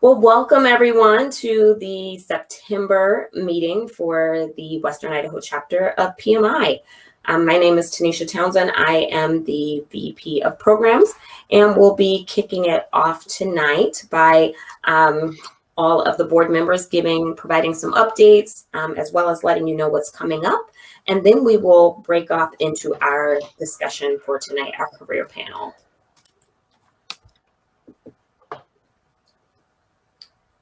Well, welcome everyone to the September meeting for the Western Idaho chapter of PMI. My name is Tanisha Townsend. I am the VP of Programs, and we'll be kicking it off tonight by all of the board members providing some updates, as well as letting you know what's coming up. And then we will break off into our discussion for tonight, our career panel.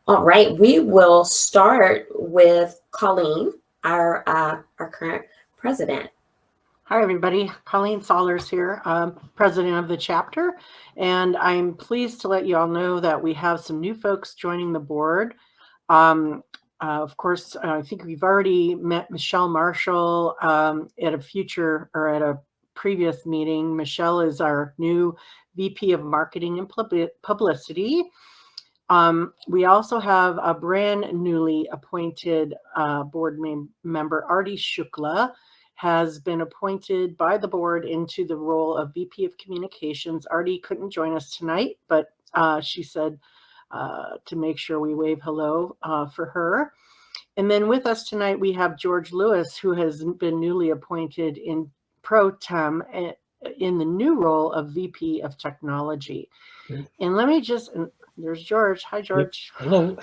All right, we will start with Colleen, our current president. Hi, everybody. Colleen Salaries here, president of the chapter, and I'm pleased to let you all know that we have some new folks joining the board. Of course, I think we've already met Michelle Marshall at a previous meeting. Michelle is our new VP of Marketing and Publicity. We also have a brand newly appointed board member, Artie Shukla, has been appointed by the board into the role of VP of Communications. Artie couldn't join us tonight, but she said to make sure we wave hello for her. And then with us tonight, we have George Lewis, who has been newly appointed in pro tem in the new role of VP of Technology. Okay. And let me just, there's George. Hi, George. Hello.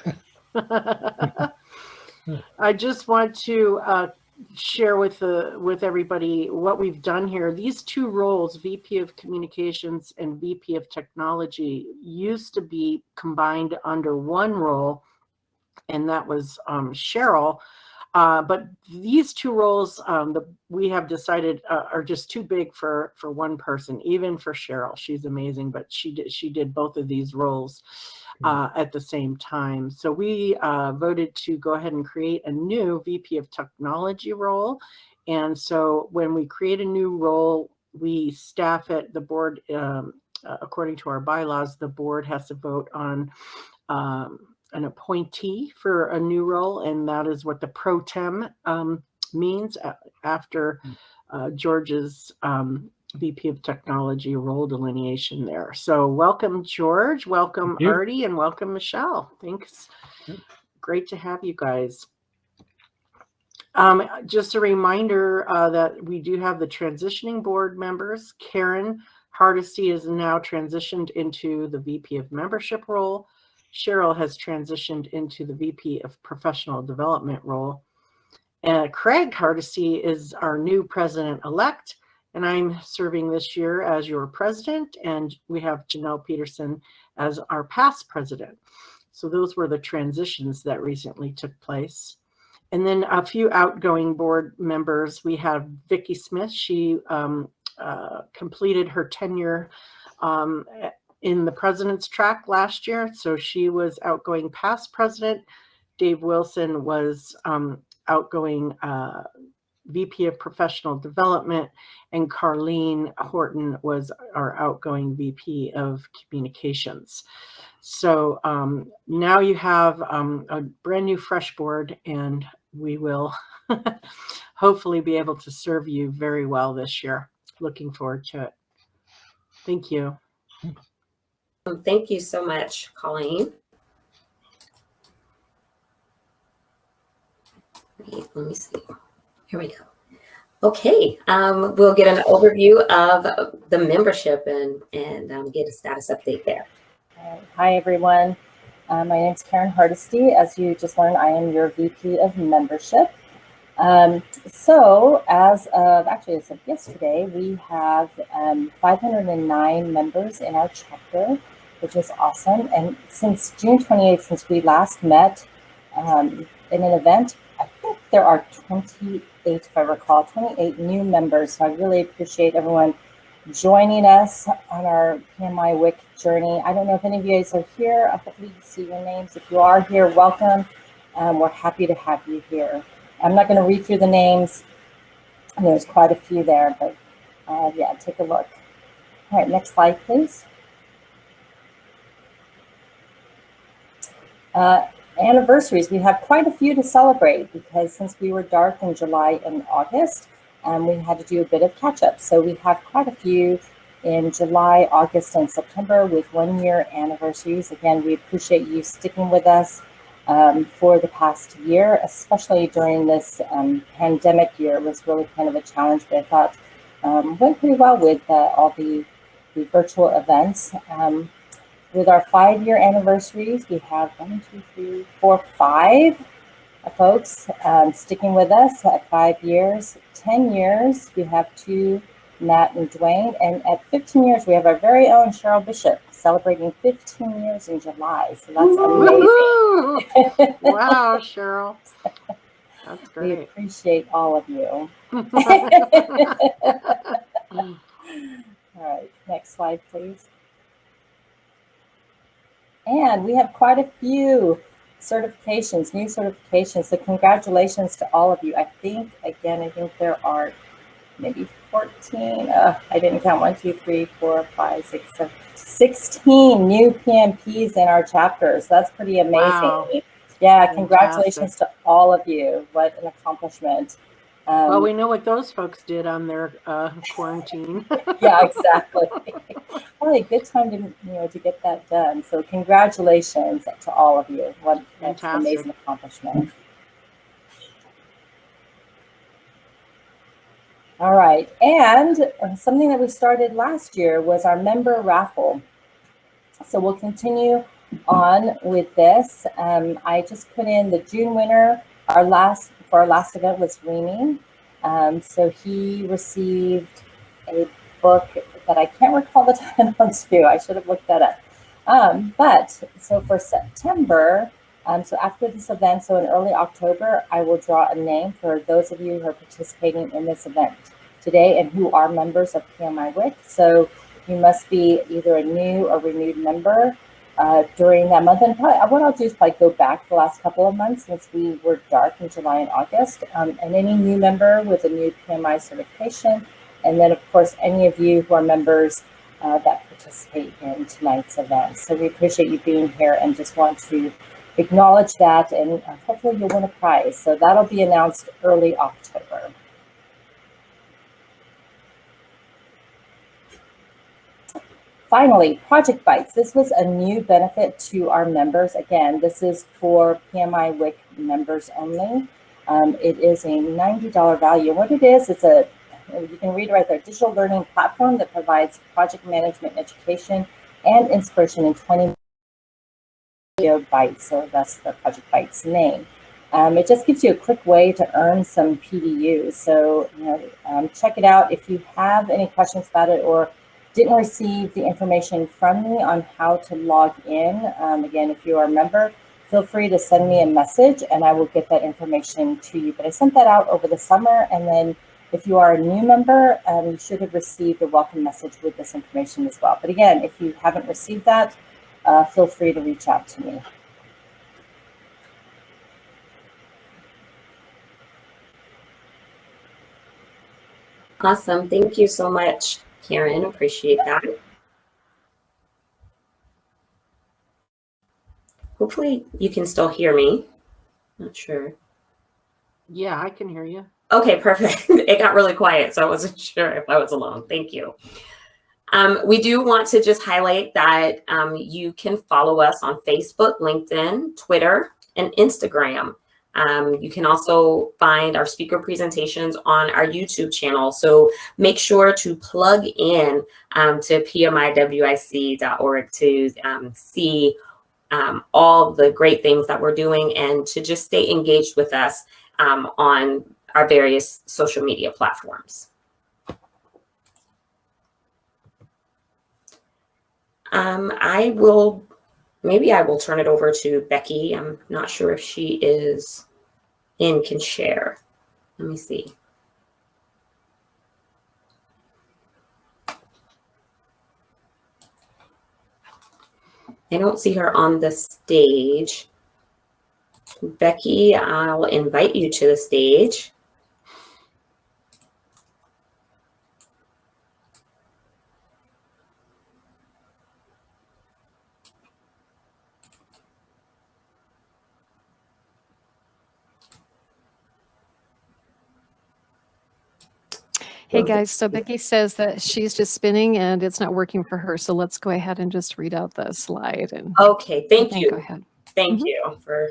I just want to share with everybody what we've done here. These two roles, VP of Communications and VP of Technology, used to be combined under one role, and that was Cheryl. But these two roles we have decided are just too big for one person, even for Cheryl. She's amazing, but she did both of these roles at the same time. So we voted to go ahead and create a new VP of Technology role. And so when we create a new role, we staff it. The board, according to our bylaws, the board has to vote on an appointee for a new role, and that is what the pro tem means after George's VP of Technology role delineation there. So welcome, George, welcome, Artie, and welcome, Michelle. Thanks. Great to have you guys. Just a reminder that we do have the transitioning board members. Karen Hardesty is now transitioned into the VP of Membership role. Cheryl has transitioned into the VP of Professional Development role. Craig Hardesty is our new president-elect, and I'm serving this year as your president, and we have Janelle Peterson as our past president. So those were the transitions that recently took place. And then a few outgoing board members. We have Vicki Smith. She completed her tenure in the president's track last year, so she was outgoing past president. Dave Wilson was outgoing VP of Professional Development, and Carlene Horton was our outgoing VP of Communications. So now you have a brand new fresh board, and we will hopefully be able to serve you very well this year. Looking forward to it. Thank you. Thank you so much, Colleen. Let me see. Here we go. Okay, we'll get an overview of the membership and get a status update there. Hi, everyone. My name is Karen Hardesty. As you just learned, I am your VP of Membership. So as of yesterday, we have 509 members in our chapter, which is awesome. And since June 28th, since we last met in an event, I think there are 28, if I recall, 28 new members. So I really appreciate everyone joining us on our PMIWIC journey. I don't know if any of you guys are here. I hope we see your names. If you are here, welcome. We're happy to have you here. I'm not going to read through the names. There's quite a few there, but yeah, take a look. All right, next slide, please. Anniversaries, we have quite a few to celebrate because since we were dark in July and August, we had to do a bit of catch up. So we have quite a few in July, August, and September with 1-year anniversaries. Again, we appreciate you sticking with us for the past year, especially during this pandemic year. It was really kind of a challenge, but I thought went pretty well with all the virtual events. With our 5-year anniversaries, we have 1, 2, 3, 4, 5 folks sticking with us at 5 years. 10 years, we have 2, Matt and Dwayne. And at 15 years, we have our very own Cheryl Bishop celebrating 15 years in July. So that's amazing. Wow, Cheryl. That's We great. appreciate all of you. All right, next slide, please. And we have quite a few certifications, new certifications. So congratulations to all of you. I think there are maybe 14. I didn't count. 1, 2, 3, 4, 5, 6, 7, 16 new PMPs in our chapter. So that's pretty amazing. Wow. Yeah, Fantastic. Congratulations to all of you. What an accomplishment. Well, we know what those folks did on their quarantine. Yeah, exactly. Probably a good time to get that done. So congratulations to all of you. That's an amazing accomplishment. All right, and something that we started last year was our member raffle. So we'll continue on with this. I just put in the June winner. Our last event was Remy. So he received a book that I can't recall the title to. I should have looked that up. But so for September, so after this event, so in early October, I will draw a name for those of you who are participating in this event today and who are members of PMIWIC. So you must be either a new or renewed member during that month. And probably, what I'll do is probably go back the last couple of months since we were dark in July and August. And any new member with a new PMI certification. And then, of course, any of you who are members that participate in tonight's event. So we appreciate you being here and just want to acknowledge that. And hopefully you'll win a prize. So that'll be announced early October. Finally, Project Bites. This was a new benefit to our members. Again, this is for PMIWIC members only. It is a $90 value. What it is, you can read it right there, digital learning platform that provides project management education and inspiration in 20 video bites. So that's the Project Bites name. It just gives you a quick way to earn some PDUs. So check it out. If you have any questions about it or didn't receive the information from me on how to log in, again, if you are a member, feel free to send me a message and I will get that information to you. But I sent that out over the summer, and then if you are a new member, you should have received a welcome message with this information as well. But again, if you haven't received that, feel free to reach out to me. Awesome. Thank you so much, Karen. Appreciate that. Hopefully you can still hear me. Not sure. Yeah, I can hear you. Okay, perfect. It got really quiet, so I wasn't sure if I was alone. Thank you. We do want to just highlight that you can follow us on Facebook, LinkedIn, Twitter, and Instagram. You can also find our speaker presentations on our YouTube channel. So make sure to plug in to PMIWIC.org to see all the great things that we're doing and to just stay engaged with us on our various social media platforms. Maybe I will turn it over to Becky. I'm not sure if she is can share. Let me see. I don't see her on the stage. Becky, I'll invite you to the stage. Hey guys, so Becky says that she's just spinning and it's not working for her. So let's go ahead and just read out the slide. And Okay, thank go you. ahead. Thank you for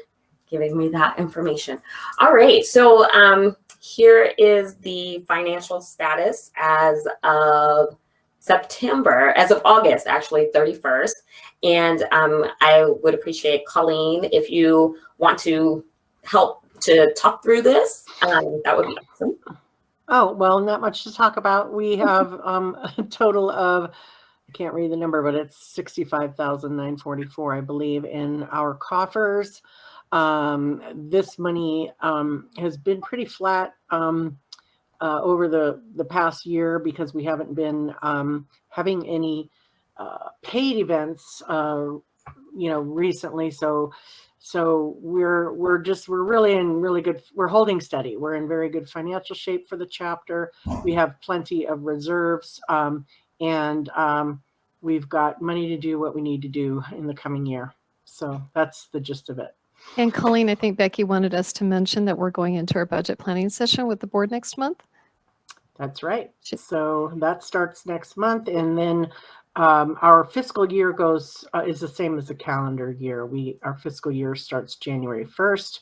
giving me that information. All right, so here is the financial status as of September, as of August, actually 31st. And I would appreciate, Colleen, if you want to help to talk through this, that would be awesome. Oh, well, not much to talk about. We have a total of, I can't read the number, but it's 65,944, I believe, in our coffers. This money has been pretty flat over the past year because we haven't been having any paid events, recently. So we're really in really good, we're holding steady. We're in very good financial shape for the chapter. We have plenty of reserves, and we've got money to do what we need to do in the coming year. So that's the gist of it. And Colleen, I think Becky wanted us to mention that we're going into our budget planning session with the board next month. That's right. So that starts next month, and then our fiscal year is the same as the calendar year. Our fiscal year starts January 1st.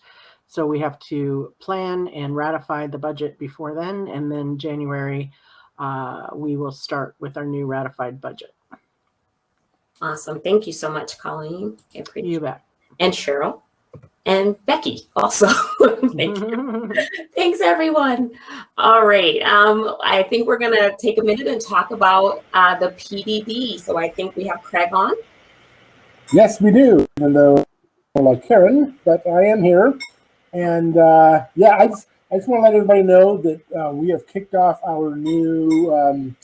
So we have to plan and ratify the budget before then. And then January, we will start with our new ratified budget. Awesome. Thank you so much, Colleen. I appreciate it. You bet. And Cheryl. And Becky also. Thank you. Thanks, everyone. All right. I think we're going to take a minute and talk about the PDD. So I think we have Craig on. Yes, we do. Even though like Karen, but I am here. And I just want to let everybody know that we have kicked off our new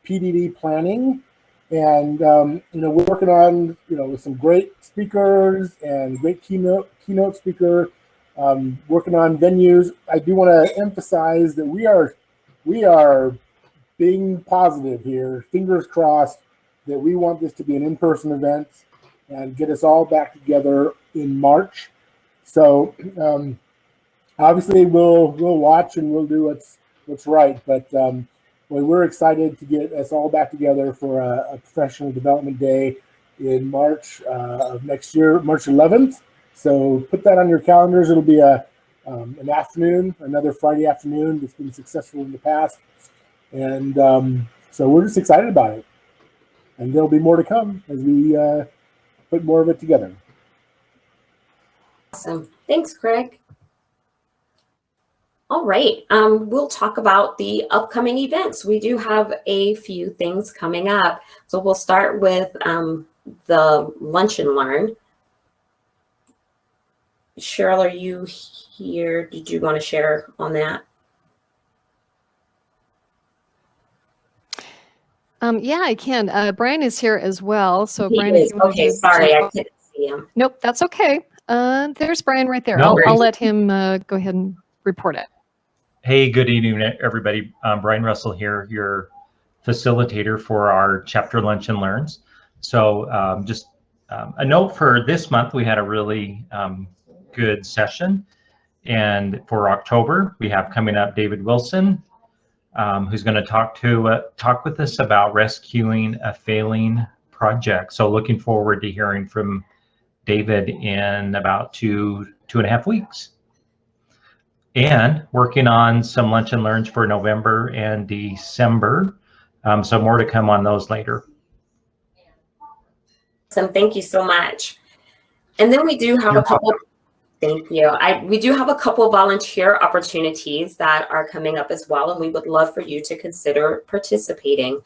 PDD planning. And, we're working on, with some great speakers and great keynote speaker, working on venues. I do want to emphasize that we are being positive here, fingers crossed, that we want this to be an in-person event and get us all back together in March. So obviously we'll watch and we'll do what's right. But we're excited to get us all back together for a professional development day in March of next year, March 11th. So put that on your calendars. It'll be an afternoon, another Friday afternoon that's been successful in the past. And so we're just excited about it. And there'll be more to come as we put more of it together. Awesome. Thanks, Craig. All right, we'll talk about the upcoming events. We do have a few things coming up. So we'll start with the Lunch and Learn. Cheryl, are you here? Did you want to share on that? Yeah, I can. Brian is here as well. So He Brian, is. Okay, sorry, I couldn't see him. Nope, that's okay. There's Brian right there. No I'll let him go ahead and report it. Hey, good evening, everybody. Brian Russell here, your facilitator for our chapter Lunch and Learns. So just a note for this month, we had a really good session. And for October, we have coming up David Wilson, who's going to talk with us about rescuing a failing project. So looking forward to hearing from David in about two and a half weeks. And working on some Lunch and Learns for November and December. So more to come on those later. Awesome, thank you so much. And then we do have a couple. Thank you. We do have a couple of volunteer opportunities that are coming up as well, and we would love for you to consider participating.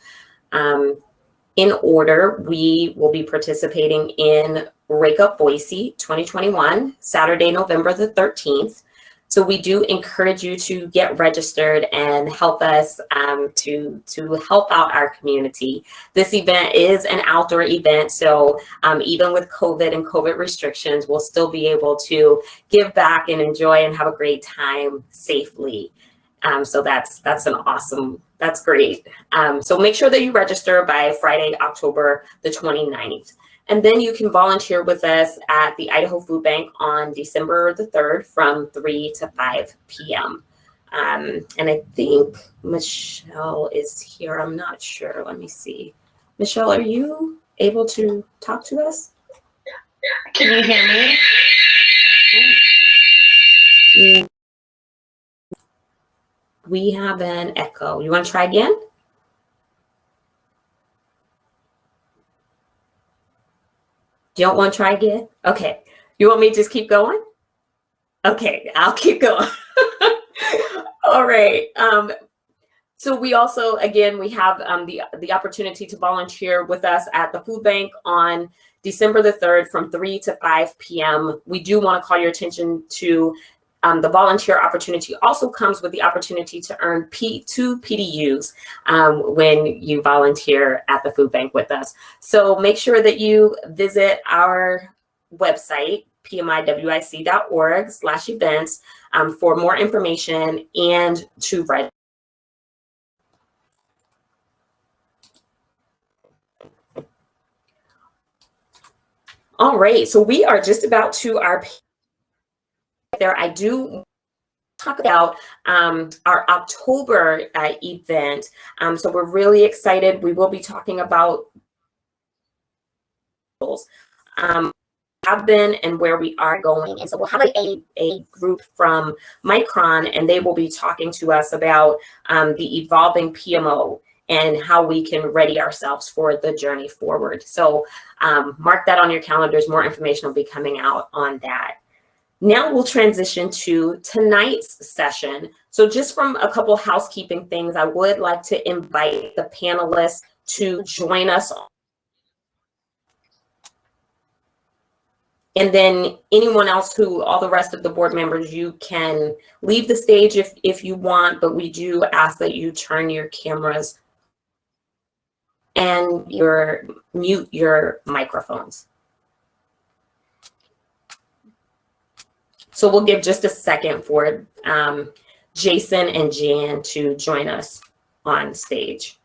In order, we will be participating in Wake Up Boise 2021, Saturday, November the 13th. So we do encourage you to get registered and help us to help out our community. This event is an outdoor event, so even with COVID and COVID restrictions, we'll still be able to give back and enjoy and have a great time safely. So that's an awesome, that's great. So make sure that you register by Friday, October the 29th. And then you can volunteer with us at the Idaho Food Bank on December the 3rd from 3 to 5 p.m. And I think Michelle is here. I'm not sure. Let me see. Michelle, are you able to talk to us? Can you hear me? We have an echo. You want to try again? You don't want to try again? Okay. You want me to just keep going? Okay, I'll keep going. All right. So we also, again, we have the opportunity to volunteer with us at the food bank on December the 3rd from 3 to 5 p.m. We do want to call your attention to the volunteer opportunity also comes with the opportunity to earn 2 PDUs when you volunteer at the food bank with us. So make sure that you visit our website, PMIWIC.org/events for more information and to register. All right, so we are just about to our there. I do talk about our October event. So we're really excited. We will be talking about have been and where we are going. And so we'll have a group from Micron, and they will be talking to us about the evolving PMO and how we can ready ourselves for the journey forward. So mark that on your calendars. More information will be coming out on that. Now we'll transition to tonight's session. So just from a couple housekeeping things, I would like to invite the panelists to join us. And then anyone else who, all the rest of the board members, you can leave the stage if you want, but we do ask that you turn your cameras and mute your microphones. So we'll give just a second for Jason and Jan to join us on stage.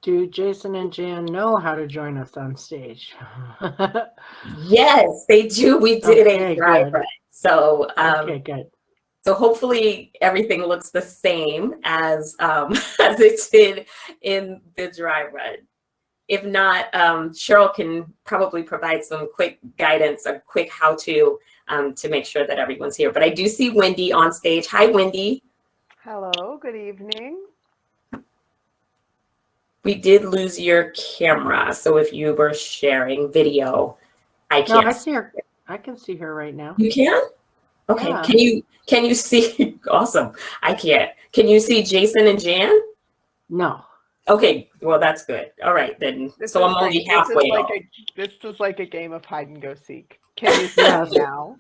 Do Jason and Jan know how to join us on stage? Yes, they do. We did a dry good. run. So Okay, good. So hopefully everything looks the same as as it did in the dry run. If not, Cheryl can probably provide some quick guidance, a quick how-to make sure that everyone's here. But I do see Wendy on stage. Hi, Wendy. Hello, good evening. We did lose your camera, so if you were sharing video, I can't. No, I see her. I can see her right now. You can? Okay. Yeah. Can you see? Awesome. I can't. Can you see Jason and Jan? No. Okay. Well, that's good. All right then. So I'm only halfway. This is like a game of hide and go seek. Can you see me now?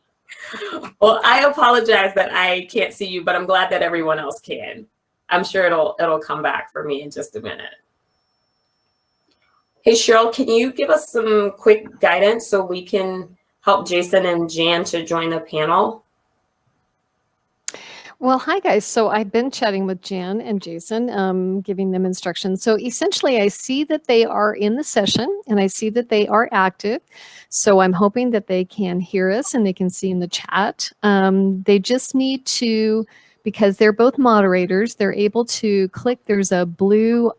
Well, I apologize that I can't see you, but I'm glad that everyone else can. I'm sure it'll come back for me in just a minute. Hey, Cheryl, can you give us some quick guidance so we can help Jason and Jan to join the panel? Well, hi guys. So I've been chatting with Jan and Jason, giving them instructions. So essentially I see that they are in the session and I see that they are active. So I'm hoping that they can hear us and they can see in the chat. They just need to, because they're both moderators, they're able to click, there's a blue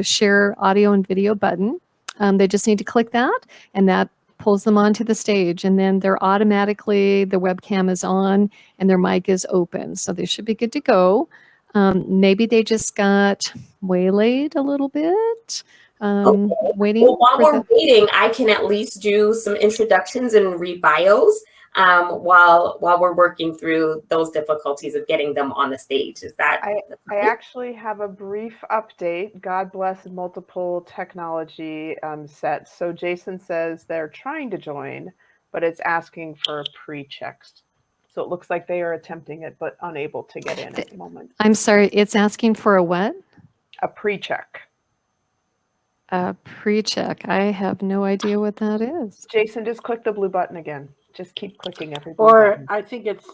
share audio and video button. They just need to click that and that pulls them onto the stage, and then they're automatically, the webcam is on and their mic is open. So they should be good to go. Maybe they just got waylaid a little bit. Okay. Waiting. Well, while we're waiting, I can at least do some introductions and read bios while we're working through those difficulties of getting them on the stage. Is that? I actually have a brief update. God bless multiple technology sets. So Jason says they're trying to join, but it's asking for a pre-check. So it looks like they are attempting it, but unable to get in at the moment. I'm sorry, it's asking for a what? A pre-check. A pre-check. I have no idea what that is. Jason, just click the blue button again. Just keep clicking every blue Or button. I think it's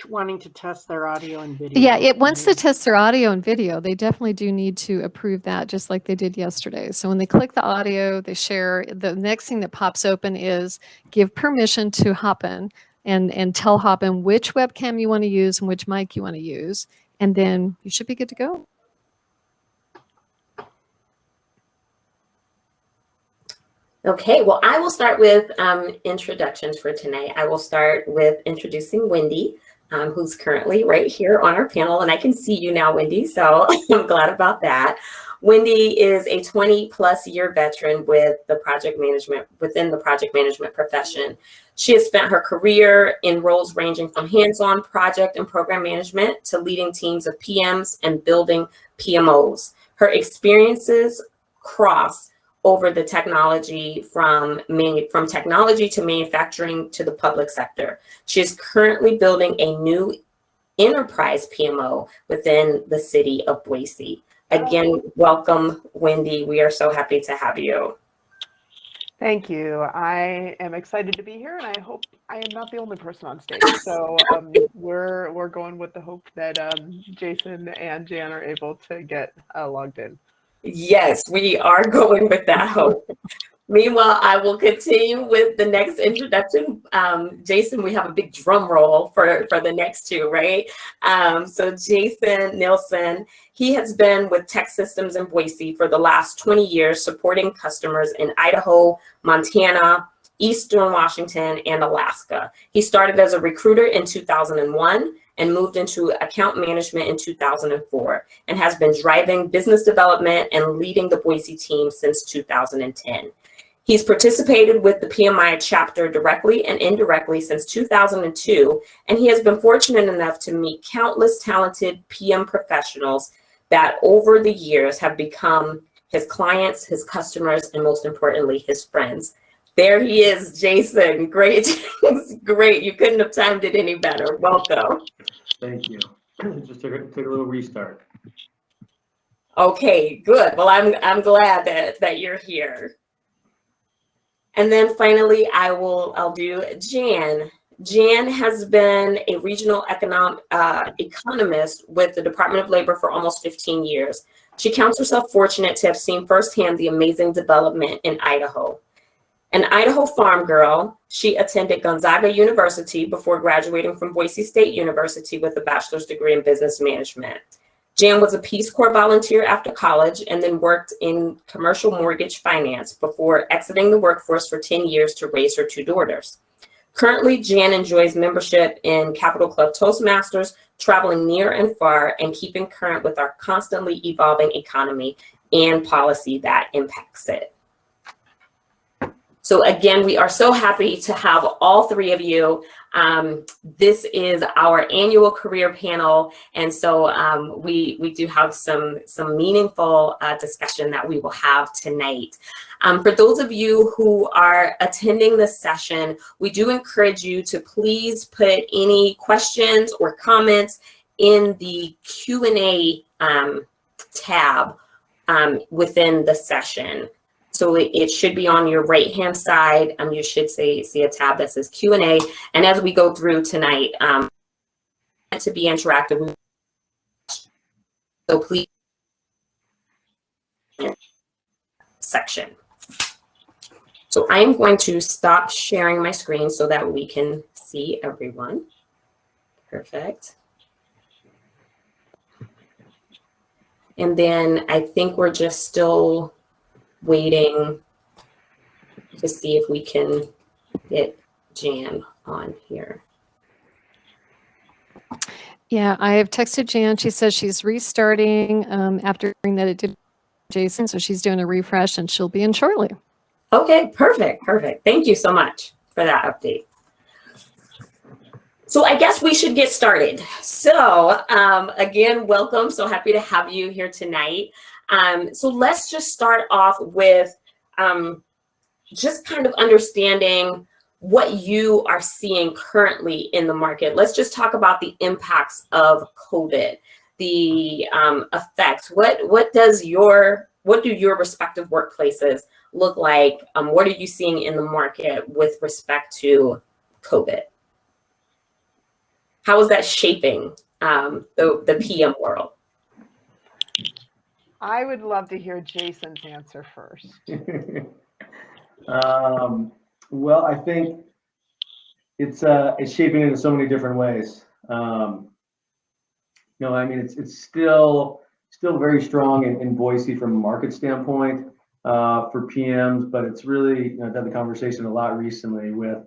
wanting to test their audio and video. Yeah, it wants to test their audio and video. They definitely do need to approve that, just like they did yesterday. So when they click the audio, they share, the next thing that pops open is give permission to Hopin and tell Hopin which webcam you want to use and which mic you want to use. and then you should be good to go. Okay, well, I will start with introductions for tonight. I will start with introducing Wendy, who's currently right here on our panel, and I can see you now, Wendy, so I'm glad about that. Wendy is a 20-plus year veteran with within the project management profession. She has spent her career in roles ranging from hands-on project and program management to leading teams of PMs and building PMOs. Her experiences cross over the technology from technology to manufacturing to the public sector. She is currently building a new enterprise PMO within the city of Boise. Again, welcome, Wendy. We are so happy to have you. Thank you. I am excited to be here, and I hope I am not the only person on stage. So we're going with the hope that Jason and Jan are able to get logged in. Yes, we are going with that hope. Meanwhile, I will continue with the next introduction. Jason, we have a big drum roll for the next two, right? So Jason Nielsen, he has been with Tech Systems in Boise for the last 20 years, supporting customers in Idaho, Montana, Eastern Washington, and Alaska. He started as a recruiter in 2001 and moved into account management in 2004, and has been driving business development and leading the Boise team since 2010. He's participated with the PMI chapter directly and indirectly since 2002, and he has been fortunate enough to meet countless talented PM professionals that over the years have become his clients, his customers, and most importantly, his friends. There he is, Jason. Great, great. You couldn't have timed it any better. Welcome. Thank you. Just took a little restart. Okay, good. Well, I'm glad that you're here. And then finally, I'll do Jan. Jan has been a regional economist with the Department of Labor for almost 15 years. She counts herself fortunate to have seen firsthand the amazing development in Idaho. An Idaho farm girl, she attended Gonzaga University before graduating from Boise State University with a bachelor's degree in business management. Jan was a Peace Corps volunteer after college and then worked in commercial mortgage finance before exiting the workforce for 10 years to raise her two daughters. Currently, Jan enjoys membership in Capital Club Toastmasters, traveling near and far, and keeping current with our constantly evolving economy and policy that impacts it. So again, we are so happy to have all three of you. This is our annual career panel, and so we do have some meaningful discussion that we will have tonight. For those of you who are attending this session, we do encourage you to please put any questions or comments in the Q&A tab within the session. So it should be on your right-hand side. You should see a tab that says Q&A. And as we go through tonight, to be interactive, so please, section. So I'm going to stop sharing my screen so that we can see everyone. Perfect. And then I think we're just still waiting to see if we can get Jan on here. Yeah, I have texted Jan. She says she's restarting after that it did Jason, so she's doing a refresh and she'll be in shortly. Okay, perfect. Thank you so much for that update. So I guess we should get started. So again, welcome. So happy to have you here tonight. So let's just start off with just kind of understanding what you are seeing currently in the market. Let's just talk about the impacts of COVID, the effects. What do your respective workplaces look like? What are you seeing in the market with respect to COVID? How is that shaping the PM world? I would love to hear Jason's answer first. Well, I think it's shaping in so many different ways. I mean, it's still very strong in Boise from a market standpoint for PMs, but it's really, I've had the conversation a lot recently with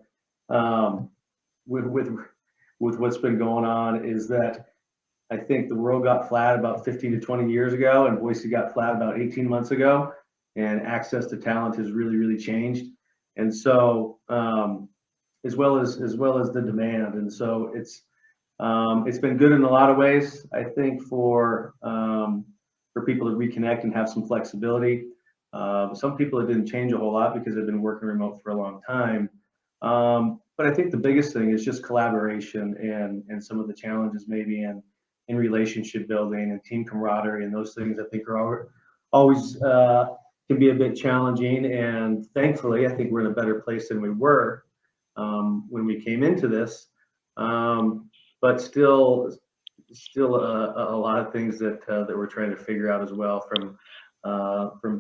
what's been going on is that I think the world got flat about 15 to 20 years ago, and Boise got flat about 18 months ago, and access to talent has really changed. And so, as well as the demand, and so it's been good in a lot of ways. I think for people to reconnect and have some flexibility. Some people, it didn't change a whole lot because they've been working remote for a long time. But I think the biggest thing is just collaboration and some of the challenges maybe in relationship building and team camaraderie, and those things I think are always can be a bit challenging. And thankfully, I think we're in a better place than we were when we came into this. But still a lot of things that we're trying to figure out as well, from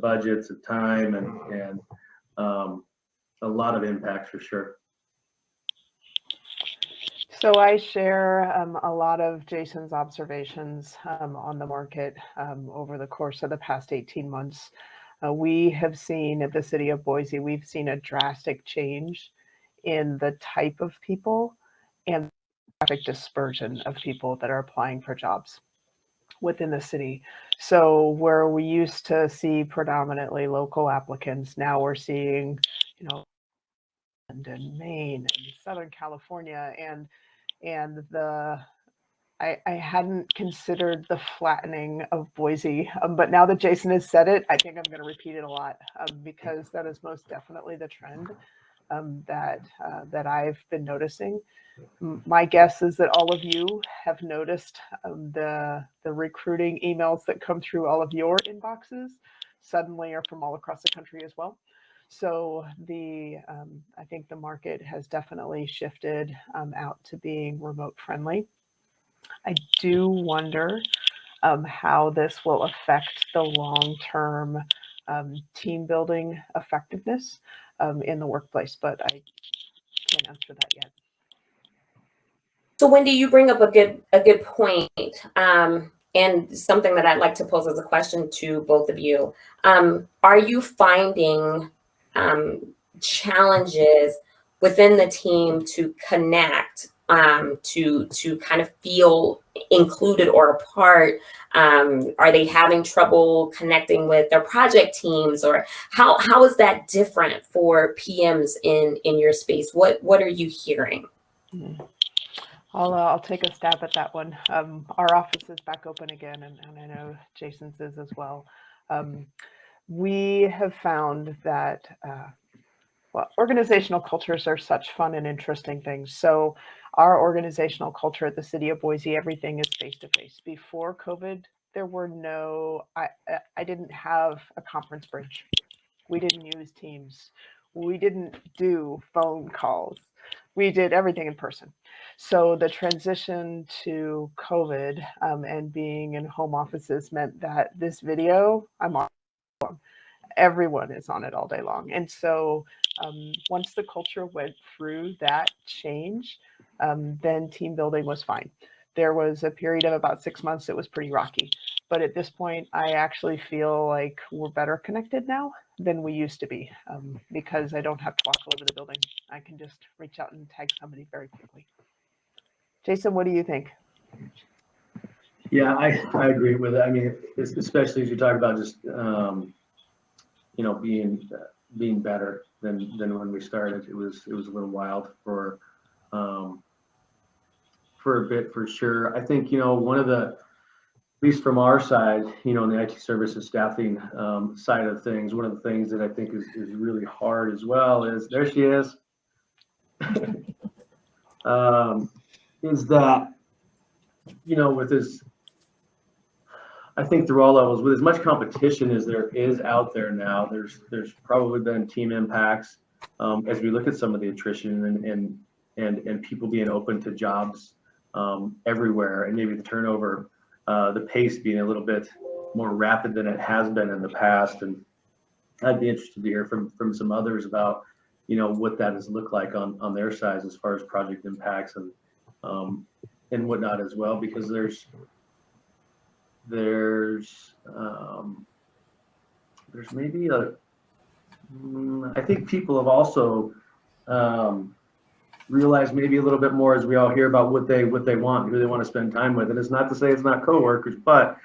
budgets and time and a lot of impacts for sure. So I share a lot of Jason's observations on the market over the course of the past 18 months. We have seen at the city of Boise, we've seen a drastic change in the type of people and geographic dispersion of people that are applying for jobs within the city. So where we used to see predominantly local applicants, now we're seeing, and Maine and Southern California, and I hadn't considered the flattening of Boise, but now that Jason has said it, I think I'm going to repeat it a lot because that is most definitely the trend that I've been noticing. My guess is that all of you have noticed the recruiting emails that come through all of your inboxes suddenly are from all across the country as well. So I think the market has definitely shifted out to being remote friendly. I do wonder how this will affect the long-term team building effectiveness in the workplace, but I can't answer that yet. So Wendy, you bring up a good point, and something that I'd like to pose as a question to both of you. Are you finding challenges within the team to connect, to kind of feel included or a part? Are they having trouble connecting with their project teams, or how is that different for PMs in your space? What are you hearing? I'll take a stab at that one. Our office is back open again, and I know Jason's is as well. We have found that organizational cultures are such fun and interesting things. So our organizational culture at the city of Boise, everything is face-to-face. Before COVID, there were I didn't have a conference bridge. We didn't use Teams. We didn't do phone calls. We did everything in person. So the transition to COVID and being in home offices meant that this video, I'm on. Everyone is on it all day long. And so once the culture went through that change, then team building was fine. There was a period of about 6 months that was pretty rocky. But at this point, I actually feel like we're better connected now than we used to be because I don't have to walk all over the building. I can just reach out and tag somebody very quickly. Jason, what do you think? Yeah, I agree with it. I mean, especially as you talk about just, being better than when we started. It was a little wild for a bit, for sure. I think, one of the, at least from our side, in the IT services staffing side of things, one of the things that I think is really hard as well is, there she is, is that, with this, I think through all levels, with as much competition as there is out there now, there's probably been team impacts as we look at some of the attrition and people being open to jobs everywhere, and maybe the turnover, the pace being a little bit more rapid than it has been in the past. And I'd be interested to hear from some others about, what that has looked like on their sides as far as project impacts and whatnot as well, because there's there's maybe I think people have also realized maybe a little bit more as we all hear about what they want, who they want to spend time with. And it's not to say it's not coworkers, but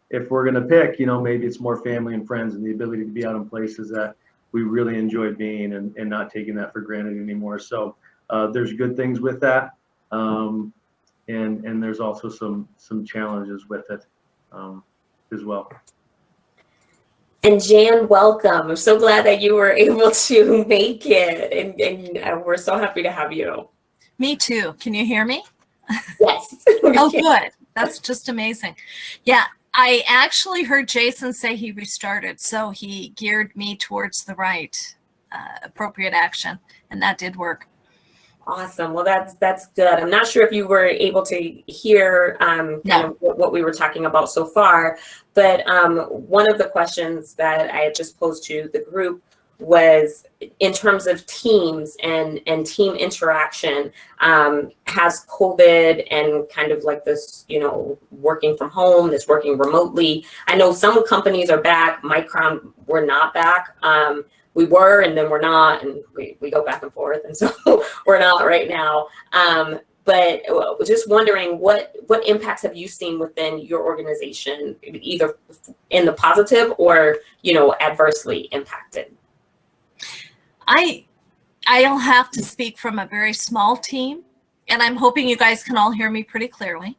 if we're going to pick, maybe it's more family and friends and the ability to be out in places that we really enjoy being and not taking that for granted anymore. So there's good things with that. And there's also some challenges with it as well. And Jan, welcome. I'm so glad that you were able to make it, and we're so happy to have you. Me too. Can you hear me? Yes. Oh, good. That's just amazing. Yeah, I actually heard Jason say he restarted, so he geared me towards the right appropriate action, and that did work. Awesome. Well, that's good. I'm not sure if you were able to hear kind of what we were talking about so far, but one of the questions that I had just posed to the group was in terms of teams and team interaction. Has COVID and kind of like this, working from home, this working remotely. I know some companies are back. Micron, we're not back. We were, and then we're not, and we go back and forth, and so we're not right now. But just wondering what impacts have you seen within your organization, either in the positive or adversely impacted? I'll have to speak from a very small team, and I'm hoping you guys can all hear me pretty clearly.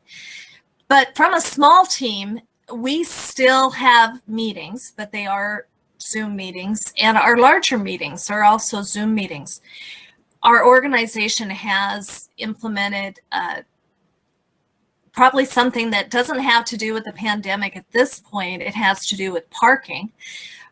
But from a small team, we still have meetings, but they are Zoom meetings, and our larger meetings are also Zoom meetings. Our organization has implemented probably something that doesn't have to do with the pandemic at this point. It has to do with parking,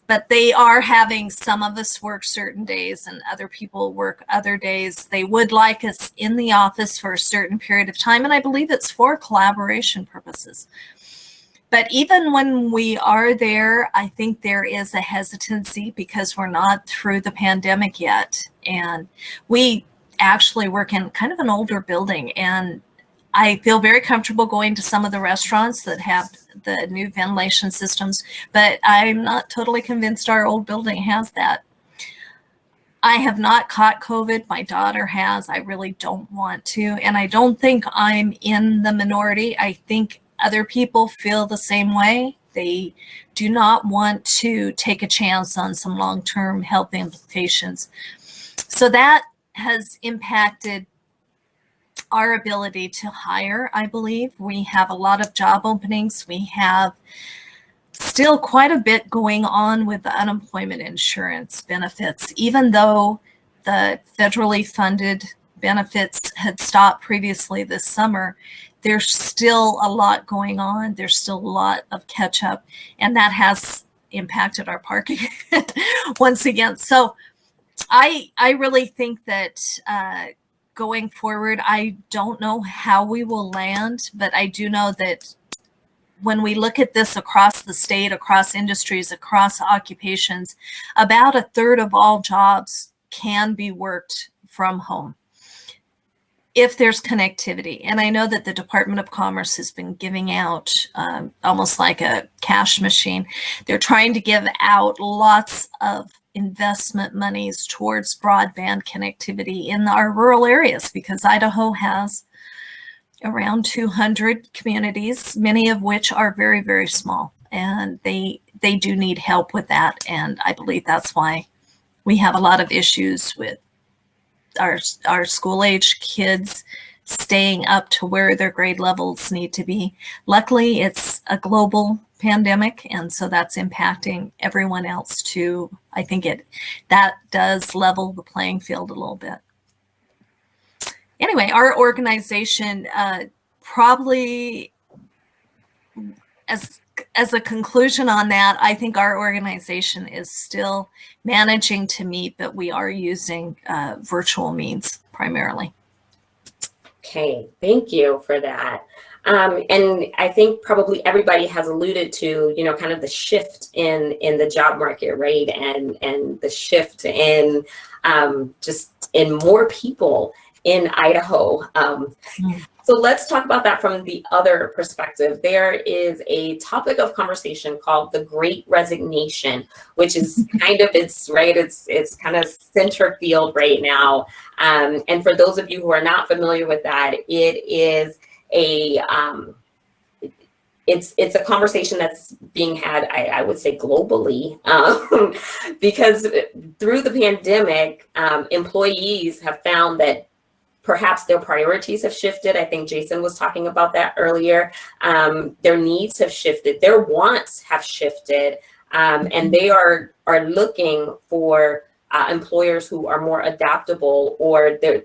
but they are having some of us work certain days and other people work other days. They would like us in the office for a certain period of time, and I believe it's for collaboration purposes. But even when we are there, I think there is a hesitancy because we're not through the pandemic yet. And we actually work in kind of an older building. And I feel very comfortable going to some of the restaurants that have the new ventilation systems, but I'm not totally convinced our old building has that. I have not caught COVID. My daughter has. I really don't want to. And I don't think I'm in the minority. I think other people feel the same way. They do not want to take a chance on some long-term health implications. So that has impacted our ability to hire, I believe. We have a lot of job openings. We have still quite a bit going on with the unemployment insurance benefits, even though the federally funded benefits had stopped previously this summer. There's still a lot going on. There's still a lot of catch up, and that has impacted our parking once again. So I really think that going forward, I don't know how we will land, but I do know that when we look at this across the state, across industries, across occupations, about a third of all jobs can be worked from home if there's connectivity. And I know that the Department of Commerce has been giving out almost like a cash machine. They're trying to give out lots of investment monies towards broadband connectivity in our rural areas, because Idaho has around 200 communities, many of which are very, very small. And they do need help with that. And I believe that's why we have a lot of issues with our school-age kids staying up to where their grade levels need to be. Luckily, it's a global pandemic, and so that's impacting everyone else too. I think that does level the playing field a little bit. Anyway, our organization probably, as a conclusion on that, I think our organization is still managing to meet, but we are using virtual means primarily. Okay, thank you for that. And I think probably everybody has alluded to, kind of the shift in the job market, right? And the shift in just in more people in Idaho. So let's talk about that from the other perspective. There is a topic of conversation called the Great Resignation, which is kind of it's kind of center field right now. And for those of you who are not familiar with that, it is a it's a conversation that's being had, I would say, globally, because through the pandemic, employees have found that perhaps their priorities have shifted. I think Jason was talking about that earlier. Their needs have shifted, their wants have shifted, and they are looking for employers who are more adaptable, or they're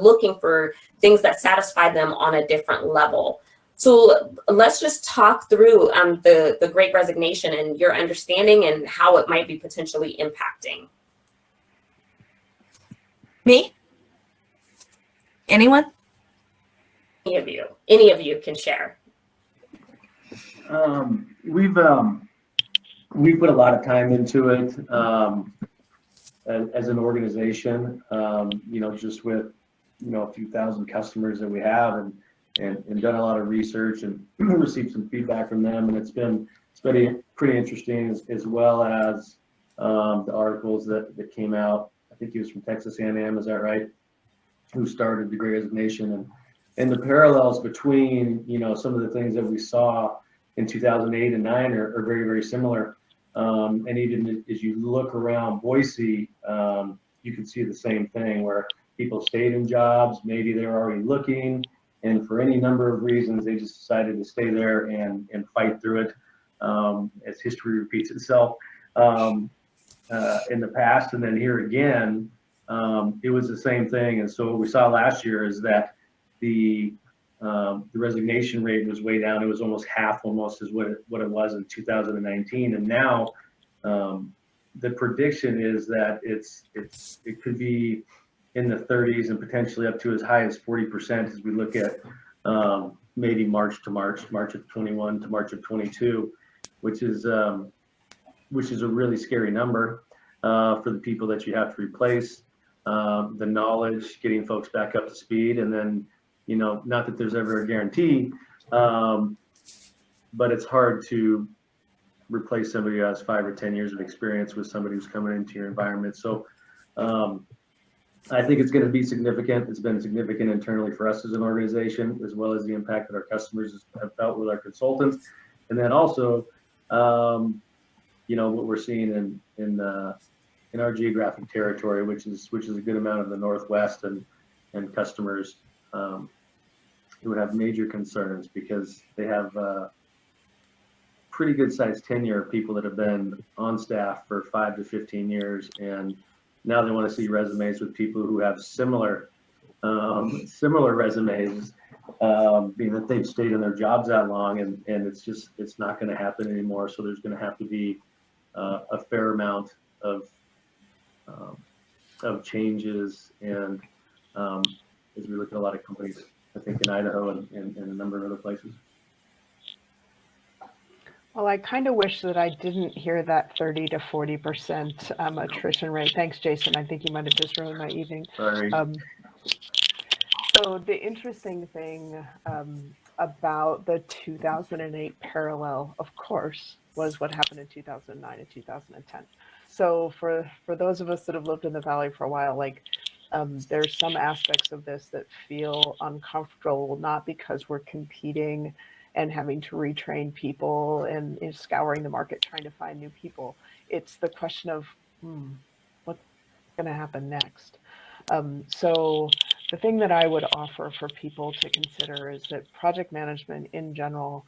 looking for things that satisfy them on a different level. So let's just talk through the Great Resignation and your understanding and how it might be potentially impacting. Me? Anyone? Any of you can share. We've put a lot of time into it as an organization. Just with a few thousand customers that we have, and done a lot of research and received some feedback from them, and it's been pretty interesting, as well as the articles that came out. I think he was from Texas A&M, is that right? Who started the Great Resignation, and the parallels between some of the things that we saw in 2008 and 9 are very, very similar. And even as you look around Boise, you can see the same thing, where people stayed in jobs, maybe they were already looking, and for any number of reasons, they just decided to stay there and fight through it, as history repeats itself in the past. And then here again, it was the same thing. And so what we saw last year is that the resignation rate was way down. It was almost half, as what it was in 2019. And now the prediction is that it could be in the 30s and potentially up to as high as 40% as we look at maybe March of 21 to March of 22, which is a really scary number for the people that you have to replace. The knowledge, getting folks back up to speed, and then not that there's ever a guarantee, but it's hard to replace somebody who has 5 or 10 years of experience with somebody who's coming into your environment. So I think it's going to be significant. It's been significant internally for us as an organization, as well as the impact that our customers have felt with our consultants. And then also, what we're seeing in our geographic territory, which is a good amount of the Northwest, and customers who have major concerns because they have pretty good sized tenure of people that have been on staff for 5 to 15 years, and now they want to see resumes with people who have similar resumes, being that they've stayed in their jobs that long, and it's not going to happen anymore. So there's going to have to be a fair amount of changes, and as we look at a lot of companies, I think in Idaho and a number of other places. Well, I kind of wish that I didn't hear that 30 to 40% attrition rate. Thanks, Jason. I think you might have just ruined my evening. Sorry. So the interesting thing about the 2008 parallel, of course, was what happened in 2009 and 2010. So for those of us that have lived in the Valley for a while, there's some aspects of this that feel uncomfortable, not because we're competing and having to retrain people and scouring the market trying to find new people. It's the question of what's going to happen next. So the thing that I would offer for people to consider is that project management in general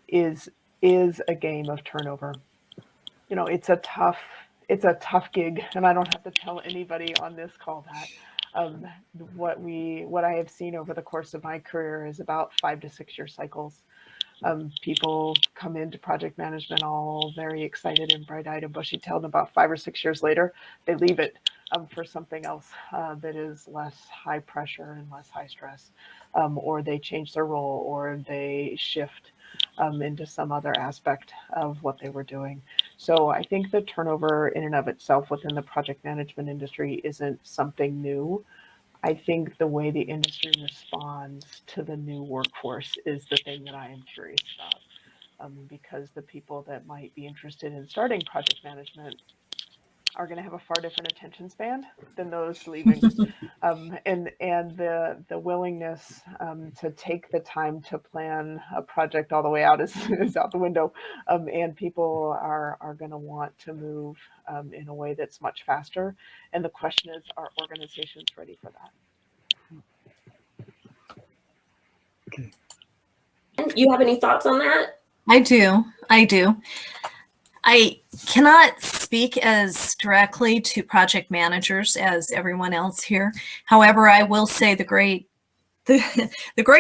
is a game of turnover. It's a tough gig, and I don't have to tell anybody on this call that. What I have seen over the course of my career is about 5 to 6 year cycles. People come into project management all very excited and bright-eyed and bushy-tailed, and about 5 or 6 years later, they leave it for something else that is less high pressure and less high stress, or they change their role, or they shift into some other aspect of what they were doing. So I think the turnover in and of itself within the project management industry isn't something new. I think the way the industry responds to the new workforce is the thing that I am curious about, because the people that might be interested in starting project management are going to have a far different attention span than those leaving, and the willingness to take the time to plan a project all the way out is out the window, and people are going to want to move in a way that's much faster. And the question is, are organizations ready for that? Okay. You have any thoughts on that? I do. I cannot speak as directly to project managers as everyone else here. However, I will say the Great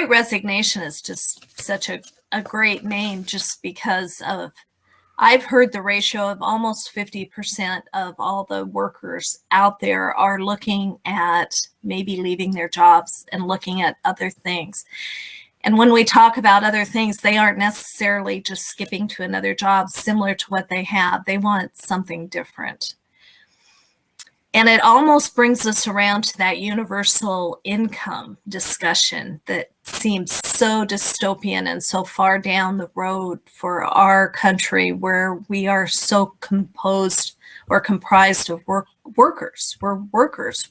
Resignation is just such a great name, just because of, I've heard the ratio of almost 50% of all the workers out there are looking at maybe leaving their jobs and looking at other things. And when we talk about other things, they aren't necessarily just skipping to another job similar to what they have. They want something different. And it almost brings us around to that universal income discussion that seems so dystopian and so far down the road for our country, where we are so composed or comprised of workers. We're workers.